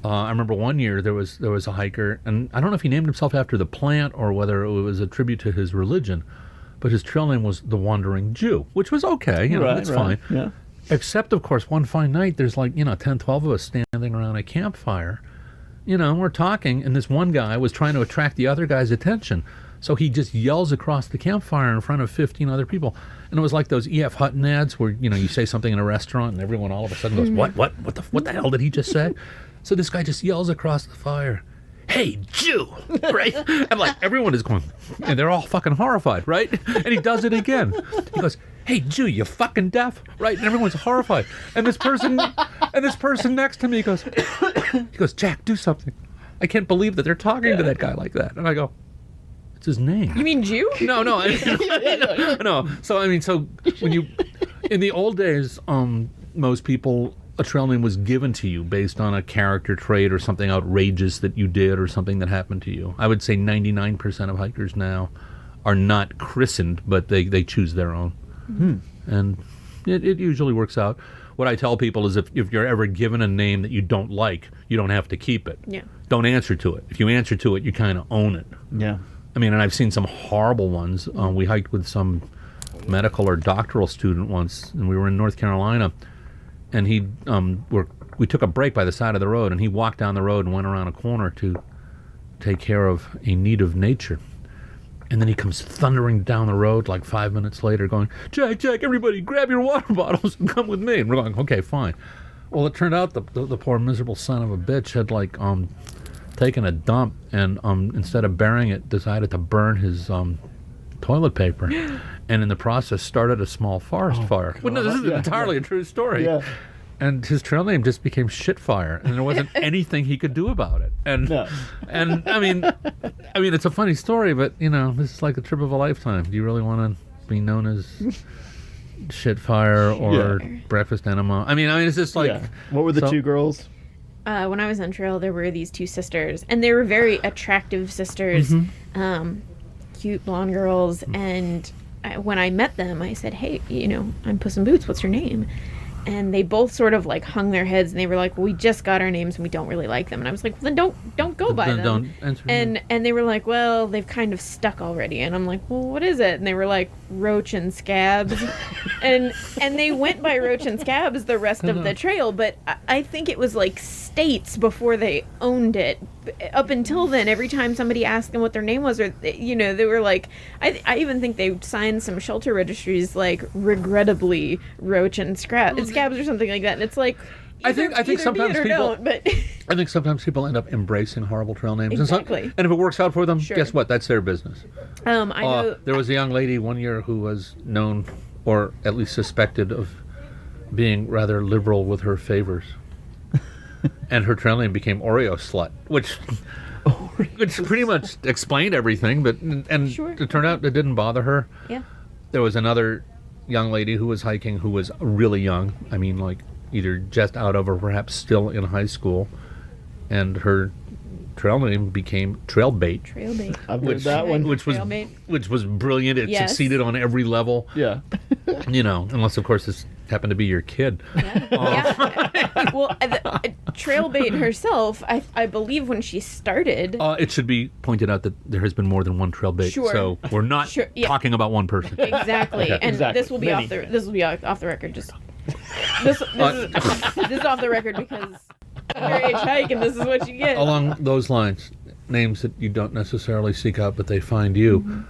I remember one year there was a hiker, and I don't know if he named himself after the plant or whether it was a tribute to his religion, but his trail name was the Wandering Jew, which was okay, it's fine. Yeah. Except, of course, one fine night, there's 10, 12 of us standing around a campfire. We're talking, and this one guy was trying to attract the other guy's attention. So he just yells across the campfire in front of 15 other people. And it was like those E.F. Hutton ads where, you say something in a restaurant and everyone all of a sudden goes, what the hell did he just say? So this guy just yells across the fire, "Hey, Jew!" Right? And everyone is going, and they're all fucking horrified, right? And he does it again. He goes, "Hey, Jew, you fucking deaf?" Right? And everyone's horrified. And this person next to me goes, "Jack, do something. I can't believe that they're talking to that guy like that." And I go, "It's his name." You mean Jew? No. No. So when you, in the old days, most people, a trail name was given to you based on a character trait or something outrageous that you did or something that happened to you. I would say 99% of hikers now are not christened, but they choose their own. And it usually works out. What I tell people is if you're ever given a name that you don't like, you don't have to keep it. Yeah. Don't answer to it. If you answer to it, you kind of own it. Yeah. I mean, and I've seen some horrible ones. We hiked with some medical or doctoral student once, and we were in North Carolina, and we took a break by the side of the road, and he walked down the road and went around a corner to take care of a need of nature. And then he comes thundering down the road 5 minutes later going, Jack, everybody grab your water bottles and come with me. And we're going, okay, fine. Well, it turned out the poor miserable son of a bitch had taken a dump and instead of burying it, decided to burn his toilet paper. And in the process started a small forest fire. Well, no, this is entirely a true story. Yeah. And his trail name just became Shitfire, and there wasn't anything he could do about it. And I mean, it's a funny story, but this is like a trip of a lifetime. Do you really want to be known as Shitfire or Breakfast Enema? I mean, it's just like. Yeah. What were the two girls? When I was on trail, there were these two sisters, and they were very attractive sisters, cute blonde girls. And when I met them, I said, "Hey, I'm Puss in Boots. What's your name?" And they both sort of hung their heads, and they were like, "Well, we just got our names and we don't really like them." And I was like, "Well, then don't go by them." Don't answer and they were like, "Well, they've kind of stuck already." And I'm like, "Well, what is it?" And they were like, "Roach and Scabs." and they went by Roach and Scabs the rest of the trail, but I think it was states before they owned it. Up until then, every time somebody asked them what their name was, or they were like, I even think they signed some shelter registries regrettably Roach and Scabs or something like that. And it's like, I think sometimes people don't, but I think sometimes people end up embracing horrible trail names. Exactly. And if it works out for them, Sure. guess what? That's their business. I know There was a young lady one year who was known, or at least suspected of being rather liberal with her favors. And her trail name became Oreo Slut, which pretty much explained everything. But Sure. It turned out it didn't bother her. Yeah. There was another young lady who was hiking who was really young. I mean, either just out of or perhaps still in high school, and her trail name became Trailbait. Trailbait. I've heard that one. Which was brilliant. It Yes. succeeded on every level. Yeah. Unless of course this happened to be your kid. Yeah. Well, Trailbait herself, I believe when she started. It should be pointed out that there has been more than one Trailbait. Sure. So we're not talking about one person. Exactly. And Exactly. this will be off the record. Just this is off the record because you're a hike and this is what you get. Along those lines, names that you don't necessarily seek out, but they find you. Mm-hmm.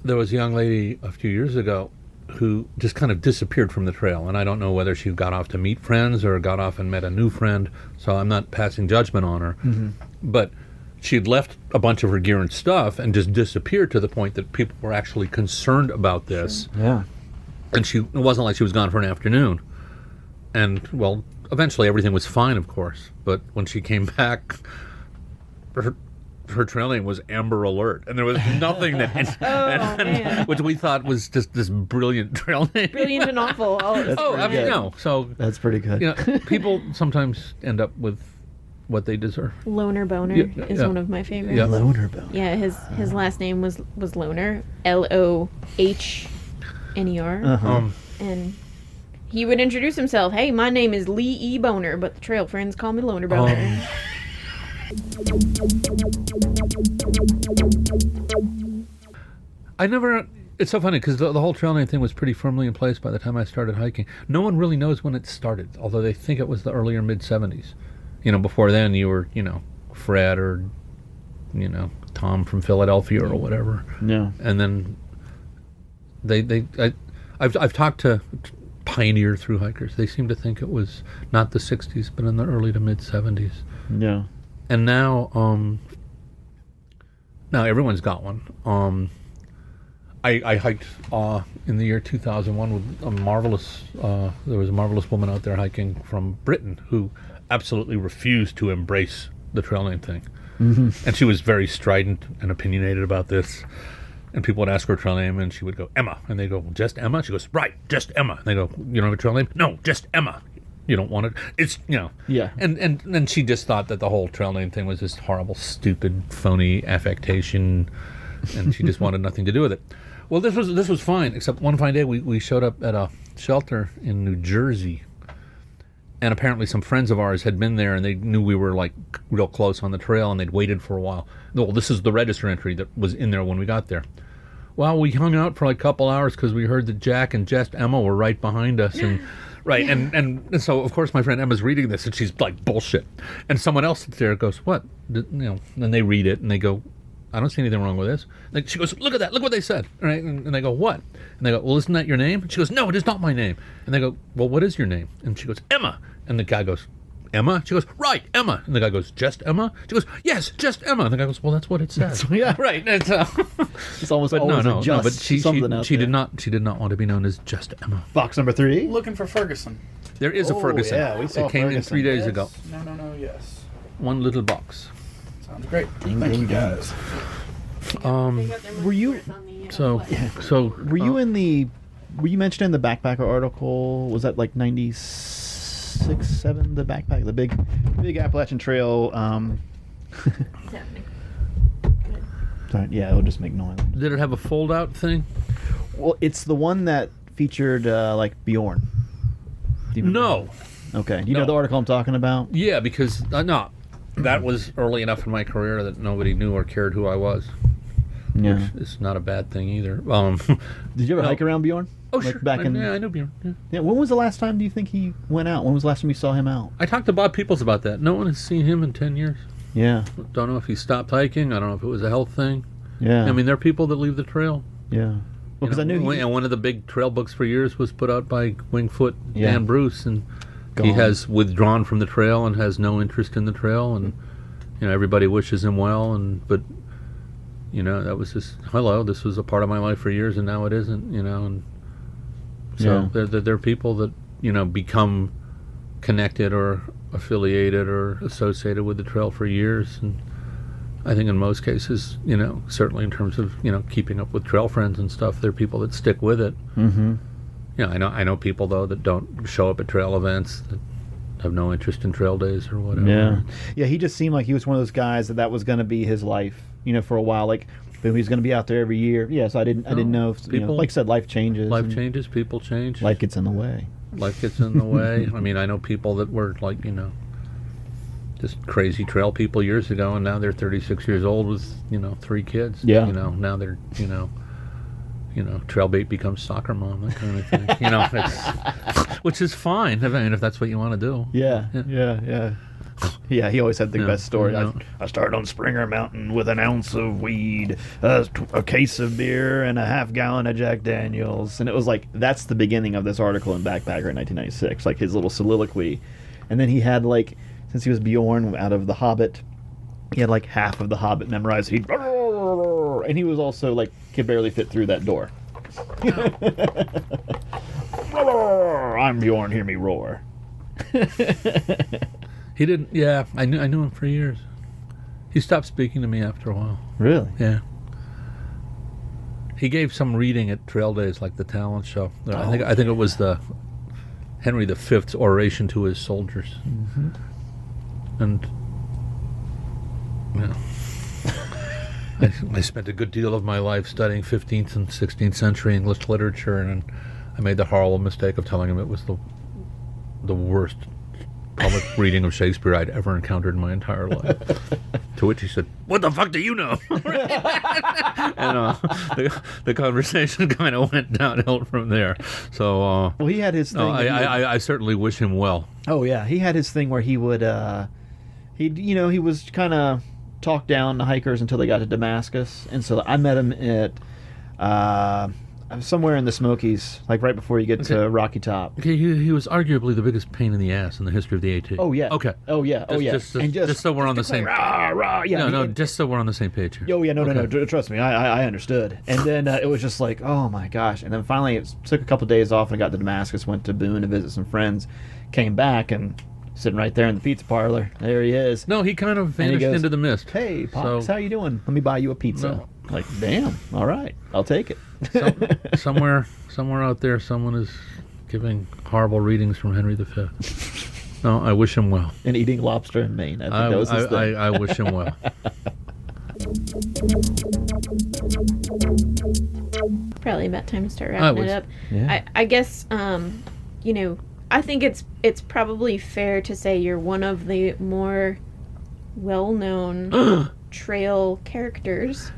There was a young lady a few years ago who just kind of disappeared from the trail, and I don't know whether she got off to meet friends or got off and met a new friend, so I'm not passing judgment on her. Mm-hmm. But she'd left a bunch of her gear and stuff and just disappeared to the point that people were actually concerned about this. Sure. Yeah. And it wasn't like she was gone for an afternoon. And, well, eventually everything was fine, of course. But when she came back, her trail name was Amber Alert. And there was nothing that... which we thought was just this brilliant trail name. Brilliant and awful. So So that's pretty good. people sometimes end up with what they deserve. Loner Boner Yeah, is yeah. one of my favorites. Yeah. Loner Bone. Yeah, his last name was Loner, Lohner, Uh-huh. and he would introduce himself. Hey, my name is Lee E. Boner, but the trail friends call me Loner Boner. I never. It's so funny because the whole trail name thing was pretty firmly in place by the time I started hiking. No one really knows when it started, although they think it was the earlier mid '70s. Before then you were, Fred or, Tom from Philadelphia or whatever. Yeah. And then I've talked to pioneer thru-hikers. They seem to think it was not the '60s, but in the early to mid '70s. Yeah. And now everyone's got one. I hiked in the year 2001 with a marvelous. There was a marvelous woman out there hiking from Britain who absolutely refused to embrace the trail name thing, and she was very strident and opinionated about this. And people would ask her a trail name, and she would go Emma, and they go, well, just Emma. She goes, right, just Emma. And they go, you don't have a trail name? No, just Emma. You don't want it? It's Yeah. And she just thought that the whole trail name thing was this horrible, stupid, phony affectation, and she just wanted nothing to do with it. Well, this was fine, except one fine day we showed up at a shelter in New Jersey, and apparently some friends of ours had been there, and they knew we were like real close on the trail, and they'd waited for a while. Well, this is the register entry that was in there when we got there. Well, we hung out for like a couple hours because we heard that Jack and Just Emma were right behind us, and right, and so of course my friend Emma's reading this, and she's like, bullshit. And someone else sits there and goes, what? And they read it, and they go, I don't see anything wrong with this. Like, she goes, look at that, look what they said. Right? And they go, what? And they go, well, isn't that your name? And she goes, no, it is not my name. And they go, well, what is your name? And she goes, Emma. And the guy goes, Emma? She goes, right, Emma. And the guy goes, just Emma? She goes, yes, just Emma. And the guy goes, well, that's what it says. Yeah. Right. And It's almost but always no, a just but she something out did there. not want to be known as just Emma. Box number 3. Looking for Ferguson. There is a Oh, Ferguson. yeah, we saw it came in Ferguson. 3 days Yes. ago. No, yes. One little box. Sounds great. Thank you, guys. Were you So were you in the were you mentioned in the backpacker article? Was that like 96, 7? The backpack, the big Appalachian Trail. Sorry, yeah, it'll just make noise. did it have a fold out thing? Well, it's the one that featured like Bjorn. Do you remember? No. Okay. Do you know No. the article I'm talking about? Yeah, because no, that was early enough in my career that nobody knew or cared who I was. Yeah. It's not a bad thing either. Did you ever No. hike around Bjorn? Oh, Like sure. back in- yeah, I knew Bjorn. Yeah. Yeah. When was the last time do you think he went out? When was the last time you saw him out? I talked to Bob Peoples about that. No one has seen him in 10 years. Yeah. Don't know if he stopped hiking. I don't know if it was a health thing. Yeah. I mean, there are people that leave the trail. yeah. Well, because I knew he, and one of the big trail books for years was put out by Wingfoot Yeah. Dan Bruce, and he Gone. has withdrawn from the trail and has no interest in the trail, and everybody wishes him well, but that was just this was a part of my life for years, and now it isn't, and so there are people that become connected or affiliated or associated with the trail for years, and I think in most cases, certainly in terms of keeping up with trail friends and stuff, there are people that stick with it. Mm-hmm. I know people though that don't show up at trail events, that have no interest in trail days or whatever. Yeah. Yeah, he just seemed like he was one of those guys that was going to be his life, for a while. Like, he was going to be out there every year. Yeah, so I didn't know if, people- like I said, life changes. Life and changes, people change. Life gets in the way. Life gets in the way. I mean, I know people that were like, just crazy trail people years ago, and now they're 36 years old with, 3 kids. Yeah. Now they're, trail bait becomes soccer mom, that kind of thing. It's, which is fine. I mean, if that's what you want to do. Yeah. Yeah, he always had the Yeah, best story. yeah. I started on Springer Mountain with an ounce of weed, a case of beer, and a half gallon of Jack Daniels. And it was like, that's the beginning of this article in Backpacker in 1996, like his little soliloquy. And then he had, like, since he was Bjorn out of The Hobbit, he had like half of The Hobbit memorized. And he was also like, could barely fit through that door. I'm Bjorn, hear me roar. He didn't. Yeah, I knew him for years. He stopped speaking to me after a while. Really? Yeah. He gave some reading at Trail Days, like the talent show. I think it was the Henry V's oration to his soldiers. Mm-hmm. And Yeah. I spent a good deal of my life studying 15th and 16th century English literature, and I made the horrible mistake of telling him it was the worst public reading of Shakespeare I'd ever encountered in my entire life. To which he said, "What the fuck do you know?" And the conversation kind of went downhill from there. So, well, he had his thing. no, I certainly wish him well. Oh yeah, he had his thing where he would, he was kind of talked down to hikers until they got to Damascus, and so I met him at somewhere in the Smokies, like right before you get to Rocky Top. Okay, he was arguably the biggest pain in the ass in the history of the AT. Oh yeah. Okay. Oh yeah. Just so we're on the same. Yeah. No, just so we're on the same page here. Oh yeah, no. Trust me, I understood. And then it was just like, oh my gosh. And then finally, it took a couple days off and got to Damascus. Went to Boone to visit some friends. Came back and sitting right there in the pizza parlor. There he is. No, he kind of vanished into the mist. Hey, Pops, how you doing? Let me buy you a pizza. No. Like, damn. All right, I'll take it. Somewhere out there, someone is giving horrible readings from Henry V. No, I wish him well. And eating lobster in Maine. I think that was his thing. I wish him well. Probably about time to start wrapping it up. Yeah. I guess, I think it's probably fair to say you're one of the more well-known trail characters.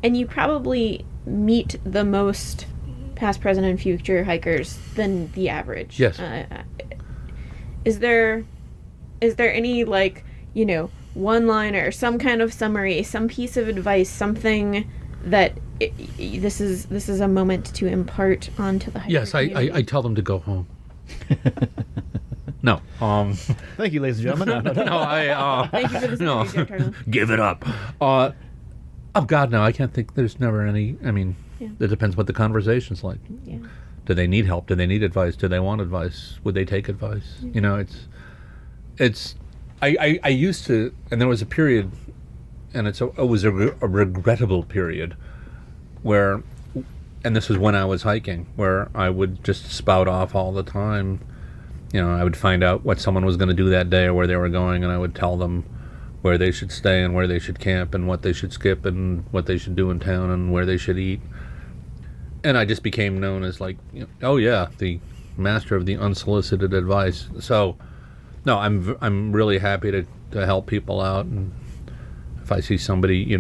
And you probably meet the most past, present, and future hikers than the average. Yes. Is there any, one liner, some kind of summary, some piece of advice, something that this is a moment to impart onto the hiker Yes, community? I tell them to go home. No. Thank you, ladies and gentlemen. No, Thank you for this interview, Jack Tarlin. give it up. Oh God, no! I can't think. There's never any. I mean, it depends what the conversation's like. Yeah. Do they need help? Do they need advice? Do they want advice? Would they take advice? It's. I used to, and there was a period, and it was a regrettable period, where, and this was when I was hiking, where I would just spout off all the time. I would find out what someone was going to do that day or where they were going, and I would tell them where they should stay and where they should camp and what they should skip and what they should do in town and where they should eat. And I just became known as the master of the unsolicited advice. So, no, I'm really happy to help people out, and if I see somebody,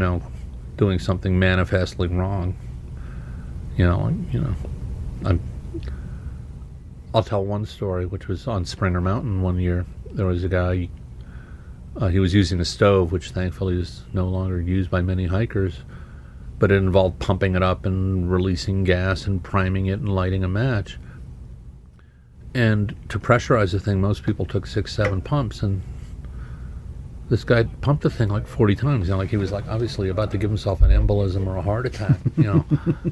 doing something manifestly wrong, I'll tell one story, which was on Springer Mountain one year. There was a guy. He was using a stove, which thankfully is no longer used by many hikers, but it involved pumping it up and releasing gas and priming it and lighting a match. And to pressurize the thing, most people took 6-7 pumps, and this guy pumped the thing like 40 times. He was obviously about to give himself an embolism or a heart attack.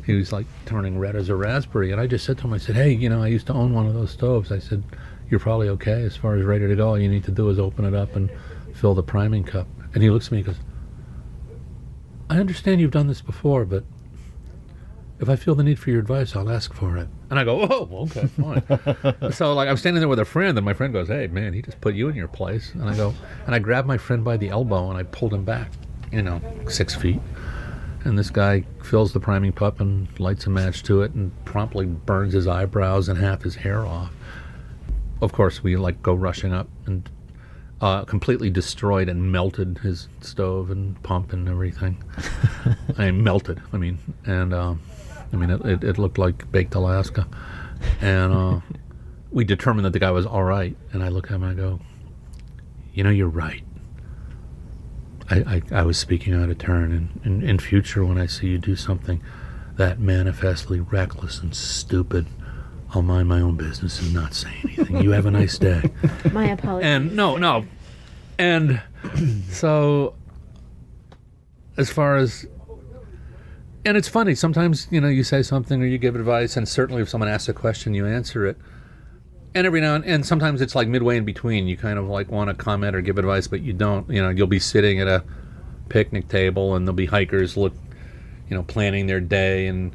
He was turning red as a raspberry. And I just said to him, I said, "Hey, I used to own one of those stoves." I said, "You're probably okay as far as ready to go. All you need to do is open it up and fill the priming cup." And he looks at me and goes, "I understand you've done this before, but if I feel the need for your advice, I'll ask for it." And I go, "Oh, okay, fine." So I'm standing there with a friend, and my friend goes, "Hey, man, he just put you in your place." And I grabbed my friend by the elbow, and I pulled him back, 6 feet. And this guy fills the priming cup and lights a match to it and promptly burns his eyebrows and half his hair off. Of course, we go rushing up and completely destroyed and melted his stove and pump and everything. Melted. It looked like baked Alaska. And we determined that the guy was all right. And I look at him and I go, "You're right. I was speaking out of turn. And in future, when I see you do something that manifestly reckless and stupid, I'll mind my own business and not say anything. You have a nice day." My apologies. And no. And so, as far as, and it's funny, sometimes, you say something or you give advice, and certainly if someone asks a question, you answer it. And every now and sometimes it's midway in between. You kind of want to comment or give advice, but you don't. You'll be sitting at a picnic table and there'll be hikers planning their day, and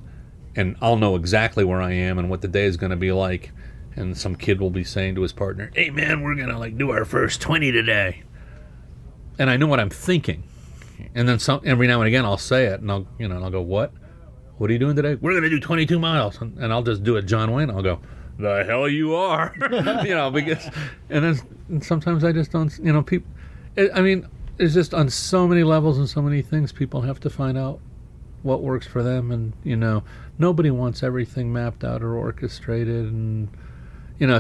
I'll know exactly where I am and what the day is going to be like. And some kid will be saying to his partner, "Hey man, we're going to do our first 20 today." and I know what I'm thinking. And then every now and again I'll say it, and I'll go, what? What are you doing today? We're going to do 22 miles. And I'll just do it John Wayne. I'll go, the hell you are. Because, and then sometimes I just don't, people, it's just on so many levels and so many things, people have to find out what works for them. And, nobody wants everything mapped out or orchestrated. And,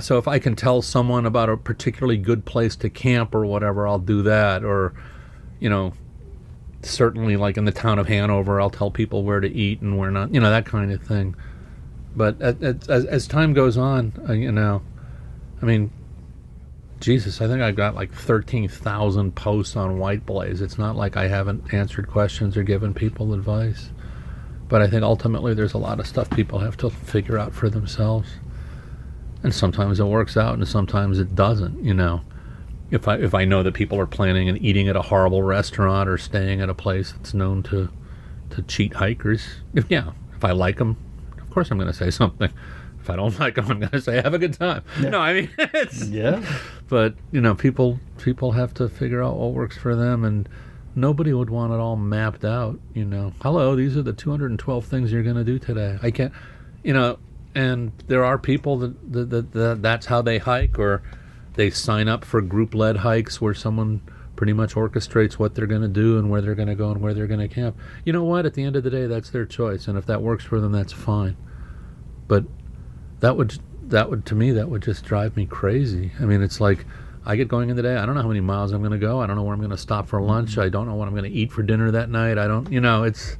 so if I can tell someone about a particularly good place to camp or whatever, I'll do that. Or, certainly like in the town of Hanover, I'll tell people where to eat and where not, that kind of thing. But as time goes on, Jesus, I think I got like 13,000 posts on White Blaze. It's not like I haven't answered questions or given people advice. But I think ultimately there's a lot of stuff people have to figure out for themselves. And sometimes it works out and sometimes it doesn't, If I know that people are planning on eating at a horrible restaurant or staying at a place that's known to cheat hikers, if I like them, of course I'm going to say something. If I don't like them, I'm going to say have a good time. Yeah. No, it's But people have to figure out what works for them, and nobody would want it all mapped out. Hello, these are the 212 things you're going to do today. I can't, and there are people that that's how they hike, or they sign up for group-led hikes where someone pretty much orchestrates what they're going to do and where they're going to go and where they're going to camp. You know what? At the end of the day, that's their choice, and if that works for them, that's fine. But that would to me, that would just drive me crazy. It's like I get going in the day. I don't know how many miles I'm going to go. I don't know where I'm going to stop for lunch. I don't know what I'm going to eat for dinner that night. I don't. It's.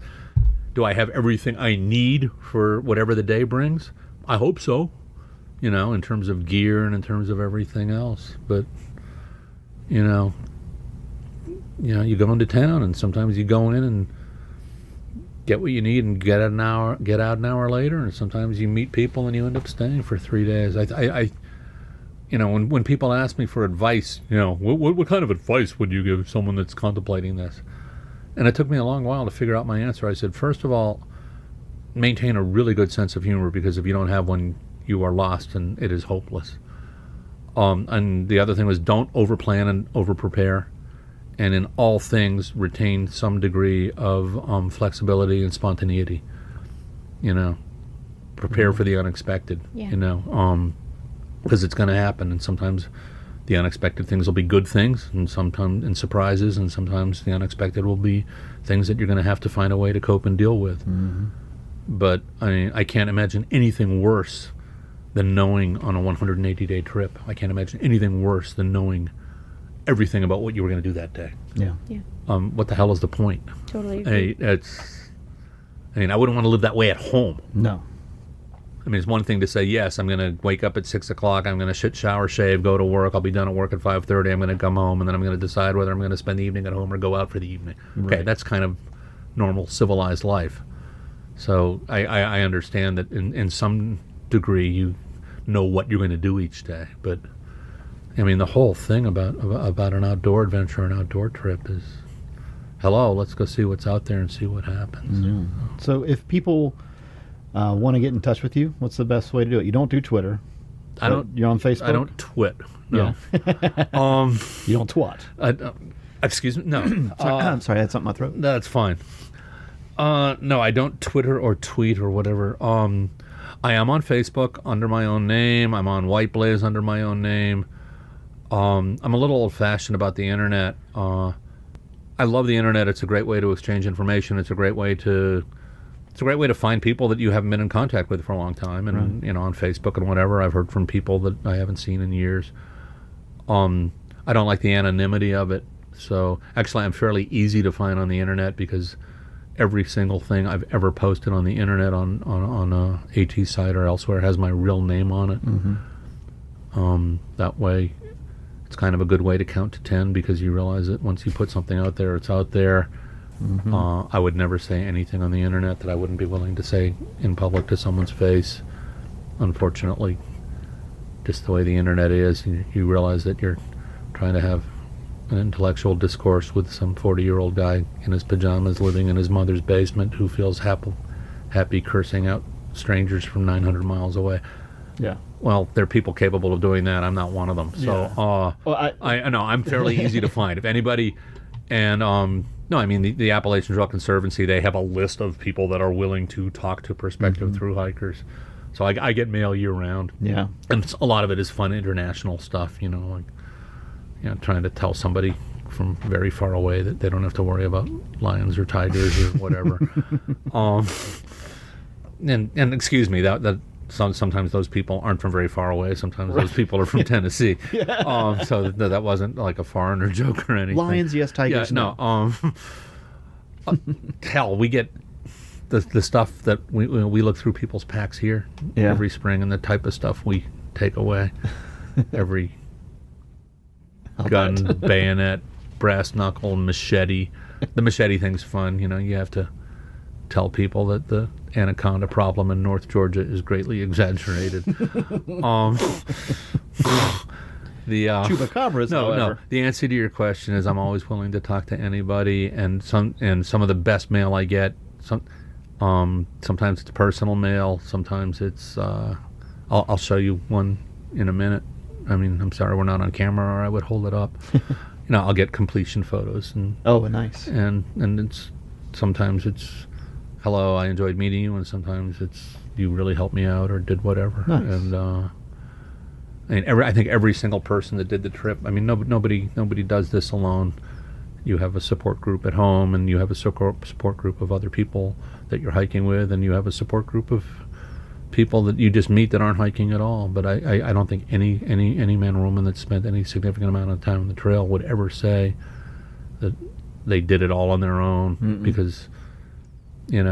Do I have everything I need for whatever the day brings? I hope so. In terms of gear and in terms of everything else. But, you go into town and sometimes you go in and get what you need and get out an hour later, and sometimes you meet people and you end up staying for 3 days. When people ask me for advice, what kind of advice would you give someone that's contemplating this? And it took me a long while to figure out my answer. I said, first of all, maintain a really good sense of humor, because if you don't have one, you are lost and it is hopeless. And the other thing was, don't overplan and overprepare, and in all things retain some degree of flexibility and spontaneity. Prepare for the unexpected. Because it's going to happen, and sometimes the unexpected things will be good things, and sometimes surprises, and sometimes the unexpected will be things that you're going to have to find a way to cope and deal with. Mm-hmm. But I can't imagine anything worse than knowing on a 180-day trip. I can't imagine anything worse than knowing everything about what you were going to do that day. Yeah. What the hell is the point? Totally agree. I wouldn't want to live that way at home. No. It's one thing to say, yes, I'm going to wake up at 6 o'clock, I'm going to shower, shave, go to work, I'll be done at work at 5:30, I'm going to come home, and then I'm going to decide whether I'm going to spend the evening at home or go out for the evening. Okay, that's kind of normal, civilized life. So I understand that in some degree you know what you're going to do each day. But, the whole thing about an outdoor adventure, an outdoor trip is, hello, let's go see what's out there and see what happens. Mm. So if people want to get in touch with you, what's the best way to do it? You don't do Twitter. You're on Facebook? I don't twit. No. Yeah. You don't twat. Excuse me? No. I'm sorry, I had something in my throat. That's fine. No, I don't Twitter or tweet or whatever. I am on Facebook under my own name. I'm on White Blaze under my own name. I'm a little old-fashioned about the internet. I love the internet. It's a great way to exchange information. It's a great way to find people that you haven't been in contact with for a long time. And on Facebook and whatever, I've heard from people that I haven't seen in years. I don't like the anonymity of it. So actually, I'm fairly easy to find on the internet, because every single thing I've ever posted on the internet on a AT site or elsewhere has my real name on it. Mm-hmm. That way, it's kind of a good way to count to 10, because you realize that once you put something out there, it's out there. Mm-hmm. I would never say anything on the internet that I wouldn't be willing to say in public to someone's face. Unfortunately, just the way the internet is, you realize that you're trying to have an intellectual discourse with some 40-year-old guy in his pajamas living in his mother's basement who feels happy cursing out strangers from 900 miles away. Yeah. Well, there are people capable of doing that. I'm not one of them. So, I know I'm fairly easy to find. If anybody And no, I mean the Appalachian Trail Conservancy, they have a list of people that are willing to talk to prospective thru-hikers. So I get mail year round. Yeah. And a lot of it is fun international stuff, trying to tell somebody from very far away that they don't have to worry about lions or tigers or whatever. And excuse me, that sometimes those people aren't from very far away. Sometimes those people are from Tennessee. So that wasn't like a foreigner joke or anything. Lions, yes. Tigers, no. Hell, we get the stuff that we look through people's packs here every spring, and the type of stuff we take away. Every gun, bayonet, brass knuckle, machete. The machete thing's fun. You have to tell people that the anaconda problem in North Georgia is greatly exaggerated. Chupacabras, however. No. The answer to your question is I'm always willing to talk to anybody, and some of the best mail I get. Sometimes it's personal mail. Sometimes it's. I'll show you one in a minute. I mean, I'm sorry we're not on camera, or I would hold it up. I'll get completion photos and. Oh, nice. And it's sometimes it's, hello, I enjoyed meeting you, and sometimes it's you really helped me out or did whatever. Nice. And I think every single person that did the trip. I mean, nobody does this alone. You have a support group at home, and you have a support group of other people that you're hiking with, and you have a support group of people that you just meet that aren't hiking at all. But I don't think any man or woman that spent any significant amount of time on the trail would ever say that they did it all on their own. Because one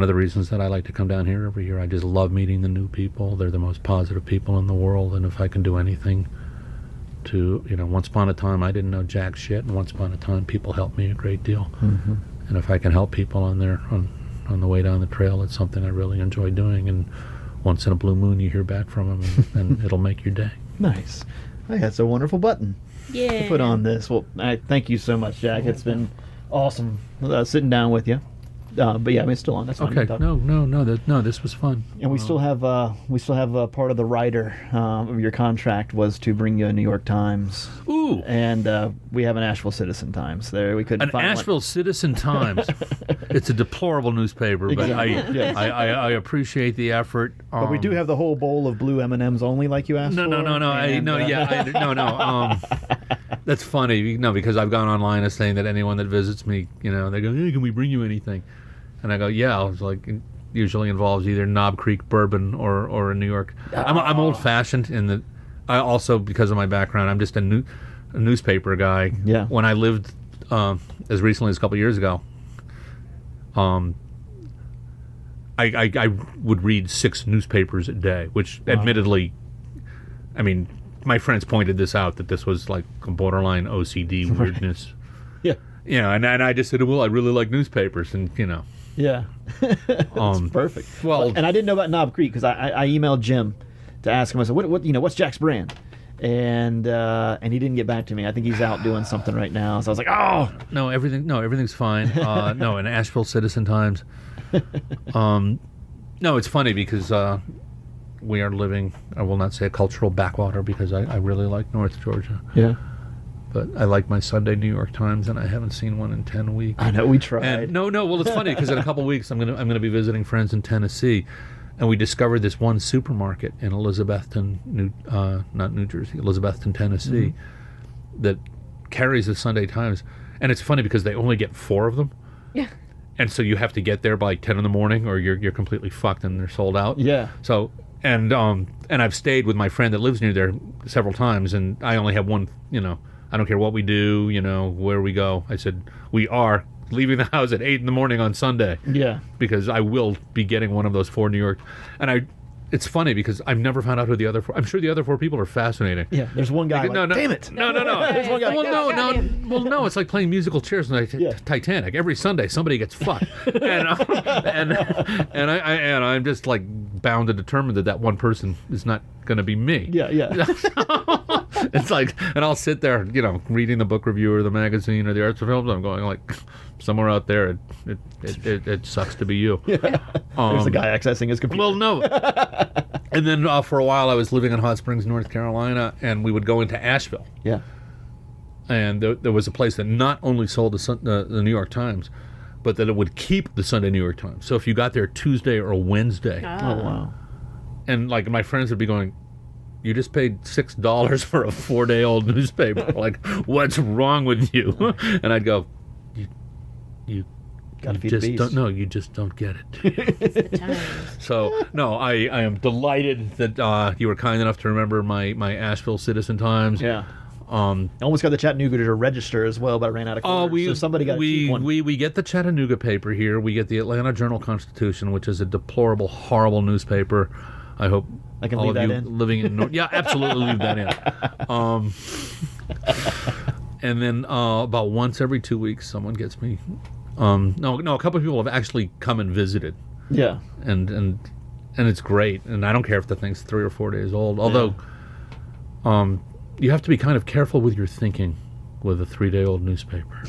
of the reasons that I like to come down here every year, I just love meeting the new people. They're the most positive people in the world, and if I can do anything to, once upon a time I didn't know jack shit, and once upon a time people helped me a great deal. And if I can help people on the way down the trail, it's something I really enjoy doing, and once in a blue moon you hear back from them, and it'll make your day. Nice. Hey, that's a wonderful button to put on this. Well, thank you so much, Jack. It's been awesome sitting down with you. But yeah, I mean, it's still on. That's fine. Okay. No. This was fun. And we still have part of the rider of your contract was to bring you a New York Times. Ooh. And we have an Asheville Citizen Times. There, we couldn't find Asheville one. Citizen Times. It's a deplorable newspaper, but I appreciate the effort. But we do have the whole bowl of blue M&Ms only, like you asked for. No. That's funny. No, because I've gone online as saying that anyone that visits me, they go, hey, can we bring you anything? And I go, yeah. I was like, it usually involves either Knob Creek bourbon or a New York. I'm old-fashioned in that. I also, because of my background, I'm just a newspaper guy. Yeah. When I lived as recently as a couple of years ago, I would read 6 newspapers a day, which admittedly, I mean, my friends pointed this out, that this was like a borderline OCD weirdness. Yeah. And I just said, well, I really like newspapers, and Yeah. That's perfect. Well, and I didn't know about Knob Creek because I emailed Jim to ask him. I said, what's Jack's brand? And he didn't get back to me. I think he's out doing something right now. So I was like, oh no, everything's fine. No, in Asheville Citizen Times. No, it's funny because we are living, I will not say a cultural backwater, because I really like North Georgia. Yeah. But I like my Sunday New York Times, and I haven't seen one in 10 weeks. I know, we tried. And no. Well, it's funny because in a couple of weeks I'm gonna be visiting friends in Tennessee, and we discovered this one supermarket in Elizabethton, Elizabethton, Tennessee, that carries the Sunday Times, and it's funny because they only get 4 of them. Yeah. And so you have to get there by 10 in the morning, or you're completely fucked, and they're sold out. Yeah. So and I've stayed with my friend that lives near there several times, and I only have one. I don't care what we do, where we go. I said, we are leaving the house at 8 in the morning on Sunday. Yeah. Because I will be getting one of those 4 New York. And it's funny because I've never found out who the other 4. I'm sure the other 4 people are fascinating. Yeah, there's one guy no, damn it. No. There's one guy. Well, no, it's like playing musical chairs on Titanic. Every Sunday somebody gets fucked. and I'm just like bound and determined that one person is not going to be me. Yeah. It's like, and I'll sit there, reading the book review or the magazine or the arts of films. I'm going like, somewhere out there, it sucks to be you. Yeah. There's the guy accessing his computer. Well, no. And then for a while, I was living in Hot Springs, North Carolina, and we would go into Asheville. Yeah. And there was a place that not only sold the New York Times, but that it would keep the Sunday New York Times. So if you got there Tuesday or Wednesday, Oh, wow. and like my friends would be going, "You just paid $6 for a 4-day-old newspaper. Like, what's wrong with you?" And I'd go, "You Gotta feed the just beast. don't know. You just don't get it." It's the times. So no, I am delighted that you were kind enough to remember my Asheville Citizen Times. Yeah. I almost got the Chattanooga to register as well, but I ran out of quarters. So somebody got a cheap one. We get the Chattanooga paper here. We get the Atlanta Journal-Constitution, which is a deplorable, horrible newspaper. I hope I can all leave of that you in? living in North, yeah, absolutely leave that in. And then about once every 2 weeks, someone gets me. No, a couple of people have actually come and visited, Yeah. and it's great. And I don't care if the thing's 3 or 4 days old. Although, you have to be kind of careful with your thinking with a 3-day-old newspaper.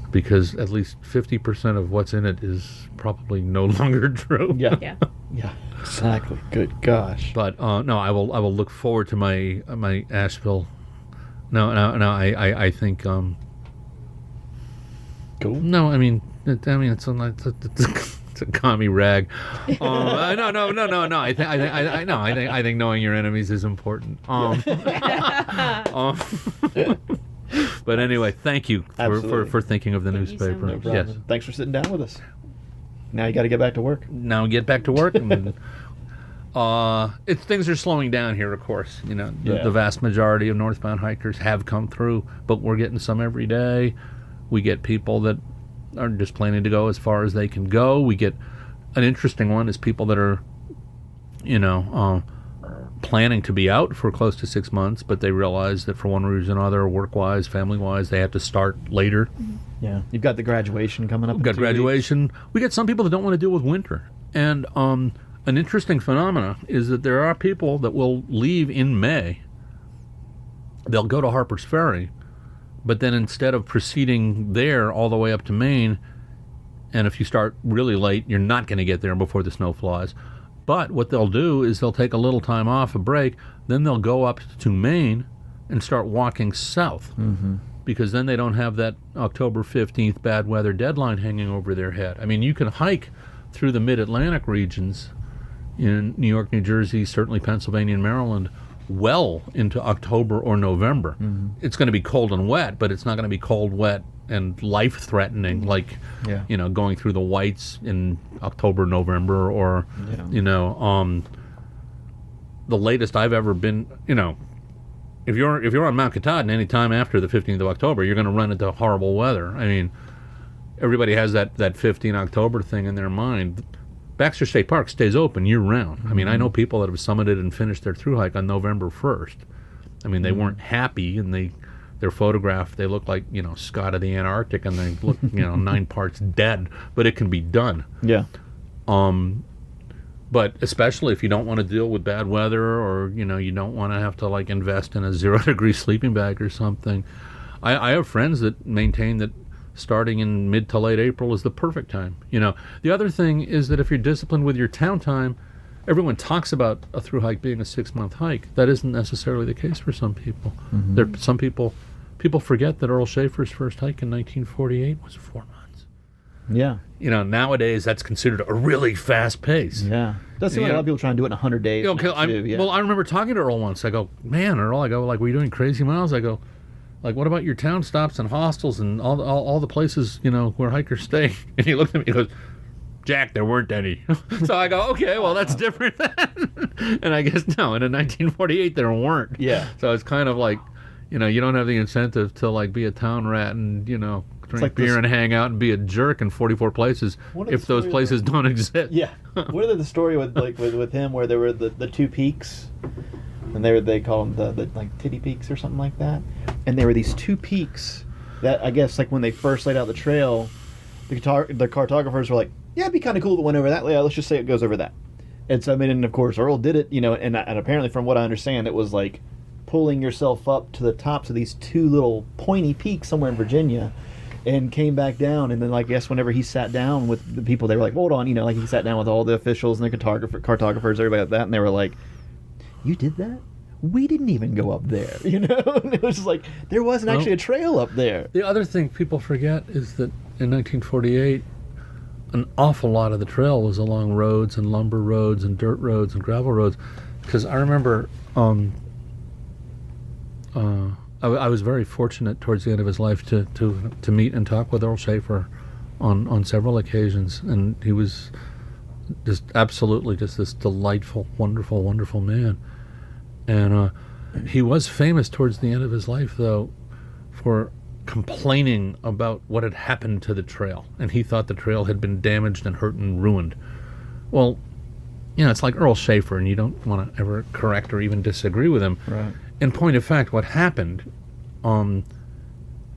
Because at least 50% of what's in it is probably no longer true. Yeah. Yeah. Yeah. Exactly. Good gosh. But no, I will look forward to my Asheville. No, I think Cool. no, I mean it's a commie rag. No. I think knowing your enemies is important. But anyway, thank you for thinking of the Thank you so newspaper. much. No Yes. problem. Thanks for sitting down with us. Now you got to get back to work. Now get back to work. And, things are slowing down here, of course. You know, Yeah. the vast majority of northbound hikers have come through, but we're getting some every day. We get people that are just planning to go as far as they can go. We get an interesting one is people that are, planning to be out for close to 6 months, but they realize that for one reason or another, work-wise, family-wise, they have to start later. Yeah. You've got the graduation coming up. We've got graduation. We get some people that don't want to deal with winter. And an interesting phenomena is that there are people that will leave in May. They'll go to Harper's Ferry, but then instead of proceeding there all the way up to Maine, and if you start really late, you're not going to get there before the snow flies. But what they'll do is they'll take a little time off, a break, then they'll go up to Maine and start walking south. Mm-hmm. Because then they don't have that October 15th bad weather deadline hanging over their head. I mean, you can hike through the mid-Atlantic regions in New York, New Jersey, certainly Pennsylvania and Maryland, well into October or November. Mm-hmm. It's going to be cold and wet, but it's not going to be cold, wet, and life-threatening like, going through the whites in October, November, or, the latest I've ever been, if you're on Mount Katahdin any time after the 15th of October, you're going to run into horrible weather. I mean, everybody has that 15 October thing in their mind. Baxter State Park stays open year-round. I mean, I know people that have summited and finished their thru-hike on November 1st. I mean, they weren't happy, and they're photographed. They look like, Scott of the Antarctic, and they look, 9 parts dead. But it can be done. Yeah. But especially if you don't want to deal with bad weather, or you don't want to have to invest in a 0-degree sleeping bag or something. I have friends that maintain that starting in mid to late April is the perfect time. The other thing is that if you're disciplined with your town time, everyone talks about a thru hike being a 6-month hike. That isn't necessarily the case for some people. Mm-hmm. Some people forget that Earl Schaefer's first hike in 1948 was 4 months. Yeah. Nowadays that's considered a really fast pace. Yeah. Does seem like a lot of people try and do it in 100 days. Well, I remember talking to Earl once. I go, "Man, Earl," I go, "were you doing crazy miles?" I go, "What about your town stops and hostels and all the places, where hikers stay?" And he looked at me and goes, "Jack, there weren't any." So I go, "Okay, well, that's different then." And I guess, no, in 1948, there weren't. Yeah. So it's kind of like, you don't have the incentive to, be a town rat and, drink beer and hang out and be a jerk in 44 places if those places don't exist. Yeah. What are the story with with him where there were the 2 peaks, and they call them the titty peaks or something like that, and there were these 2 peaks that I guess when they first laid out the trail, the cartographers were like, yeah, it'd be kind of cool if it went over that. Yeah, let's just say it goes over that. And so and of course Earl did it, and apparently from what I understand, it was like pulling yourself up to the tops of these 2 little pointy peaks somewhere in Virginia, and came back down. And then I guess whenever he sat down with the people, they were like, hold on, he sat down with all the officials and the cartographers, everybody like that, and they were like, you did that? we didn't even go up there, you know? And it was just like, there wasn't actually a trail up there. The other thing people forget is that in 1948, an awful lot of the trail was along roads and lumber roads and dirt roads and gravel roads. Because I remember I was very fortunate towards the end of his life to meet and talk with Earl Schaefer on several occasions. And he was just absolutely just this delightful, wonderful, wonderful man. And he was famous towards the end of his life, though, for complaining about what had happened to the trail. And he thought the trail had been damaged and hurt and ruined. Well, you know, it's like Earl Schaefer, and you don't want to ever correct or even disagree with him. Right. In point of fact, what happened, and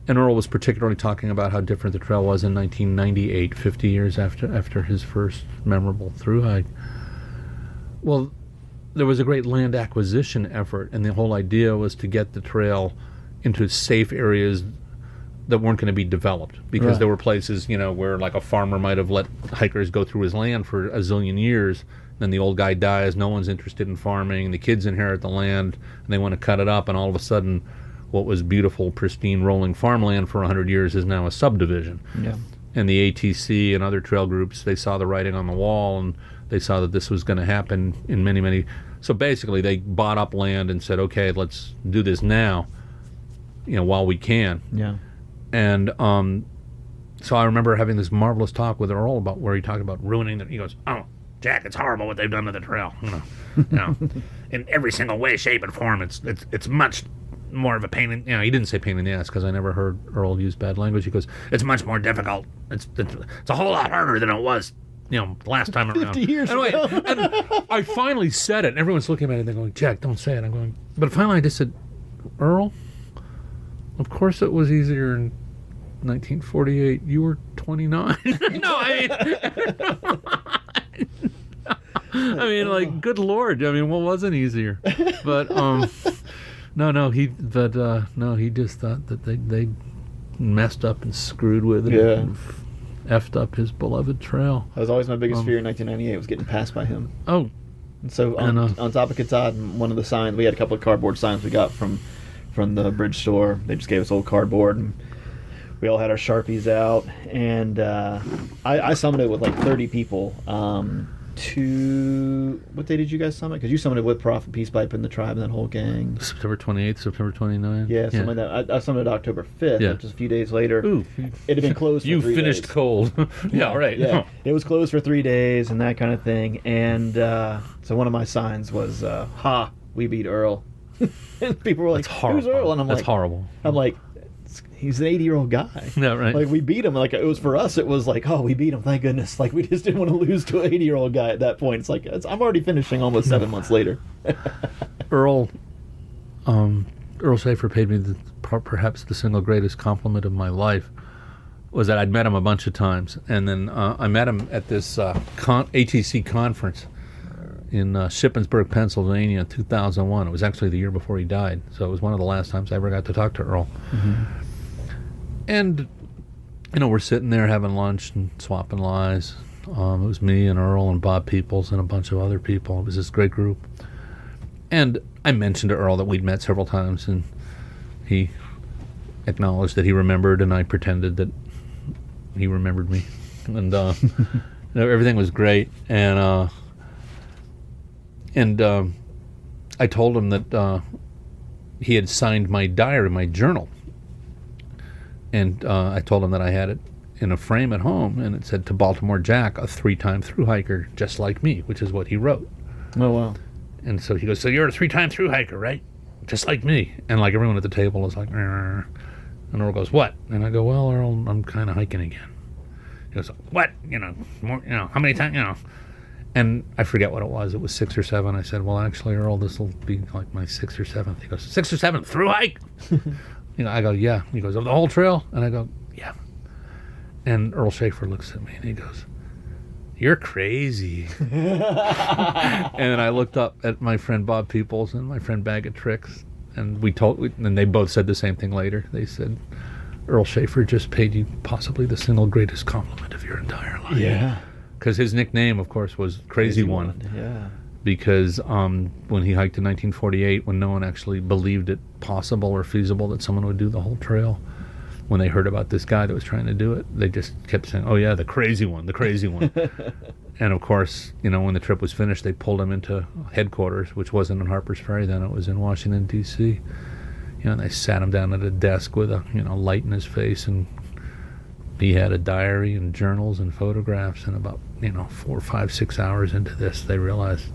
Earl was particularly talking about how different the trail was in 1998, 50 years after his first memorable thru-hike. Well, there was a great land acquisition effort, and the whole idea was to get the trail into safe areas that weren't going to be developed, because there were places, you know, where like a farmer might have let hikers go through his land for a zillion years. Then the old guy dies, no one's interested in farming, the kids inherit the land, and they want to cut it up, and all of a sudden what was beautiful, pristine, rolling farmland for 100 years is now a subdivision. Yeah. And the ATC and other trail groups, they saw the writing on the wall, and they saw that this was going to happen in many, many... So basically they bought up land and said, okay, let's do this now, you know, while we can. Yeah. And so I remember having this marvelous talk with Earl about where he talked about ruining the... He goes, oh, Jack, it's horrible what they've done to the trail. You know, in every single way, shape, and form, it's much more of a pain in... You know, he didn't say pain in the ass, because I never heard Earl use bad language. He goes, it's much more difficult. It's a whole lot harder than it was, you know, last time around. 50 years ago. And I finally said it, and everyone's looking at me and they're going, Jack, don't say it. I'm going... But finally I just said, Earl, of course it was easier in 1948. You were 29. No, I mean, like, good Lord. I mean, what wasn't easier? But he just thought that they messed up and screwed with it. Yeah. And effed up his beloved trail. That was always my biggest fear in 1998, was getting passed by him. Oh. And so on top of Katahdin, one of the signs, we had a couple of cardboard signs we got from the bridge store. They just gave us old cardboard, and we all had our Sharpies out. And I summited with like 30 people. What day did you guys summit? Because you summited with Prof and Peace Pipe and the tribe and that whole gang. September 28th, September 29th. Yeah, something like that. I summited October 5th, just a few days later. Ooh. It had been closed for 3 days. You finished cold. Yeah, right. Yeah. It was closed for 3 days and that kind of thing. And so one of my signs was, ha, we beat Earl. And people were like, who's Earl? And I'm like, that's horrible. I'm like, he's an 80-year-old guy. Yeah, right. Like, we beat him. Like, it was for us, it was like, oh, we beat him, thank goodness. Like, we just didn't want to lose to an 80-year-old guy at that point. It's like, I'm already finishing almost 7 months later. Earl Schaefer paid me perhaps the single greatest compliment of my life, was that I'd met him a bunch of times. And then I met him at this ATC conference in Shippensburg, Pennsylvania in 2001. It was actually the year before he died. So it was one of the last times I ever got to talk to Earl. Mm-hmm. And, you know, we're sitting there having lunch and swapping lies. It was me and Earl and Bob Peoples and a bunch of other people. It was this great group. And I mentioned to Earl that we'd met several times, and he acknowledged that he remembered, and I pretended that he remembered me. And everything was great. And I told him that he had signed my diary, my journal. And I told him that I had it in a frame at home, and it said, to Baltimore Jack, a 3-time thru-hiker just like me, which is what he wrote. Oh, wow. And so he goes, so you're a 3-time thru-hiker, right? Just like me. And like everyone at the table is like, and Earl goes, what? And I go, well, Earl, I'm kind of hiking again. He goes, what? You know, more, you know, how many times, you know? And I forget what it was. It was 6 or 7. I said, well, actually, Earl, this will be like my 6th or 7th. He goes, 6th or 7th thru-hike? You know, I go, yeah. He goes, of the whole trail? And I go, yeah. And Earl Schaefer looks at me and he goes, you're crazy. And then I looked up at my friend Bob Peoples and my friend Bag of Tricks, and and they both said the same thing later. They said, Earl Schaefer just paid you possibly the single greatest compliment of your entire life. Yeah. Because his nickname, of course, was Crazy One. Yeah. because when he hiked in 1948, when no one actually believed it possible or feasible that someone would do the whole trail, when they heard about this guy that was trying to do it, they just kept saying, "Oh yeah, the crazy one, the crazy one." And of course, when the trip was finished, they pulled him into headquarters, which wasn't in Harper's Ferry then; it was in Washington D.C. And they sat him down at a desk with a light in his face, and he had a diary and journals and photographs. And about 4, 5, 6 hours into this, they realized,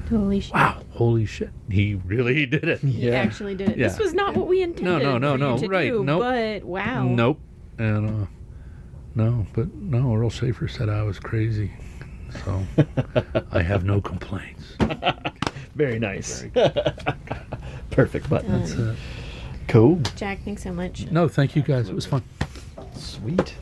Holy shit. wow, holy shit, he really did it. He actually did it. Yeah. This was not what we intended No, for you to right, do, nope. but wow. Nope. And Earl Schaefer said I was crazy. So I have no complaints. Very nice. Perfect button. Done. That's it. Cool. Jack, thanks so much. No, thank you guys. It was fun. Sweet.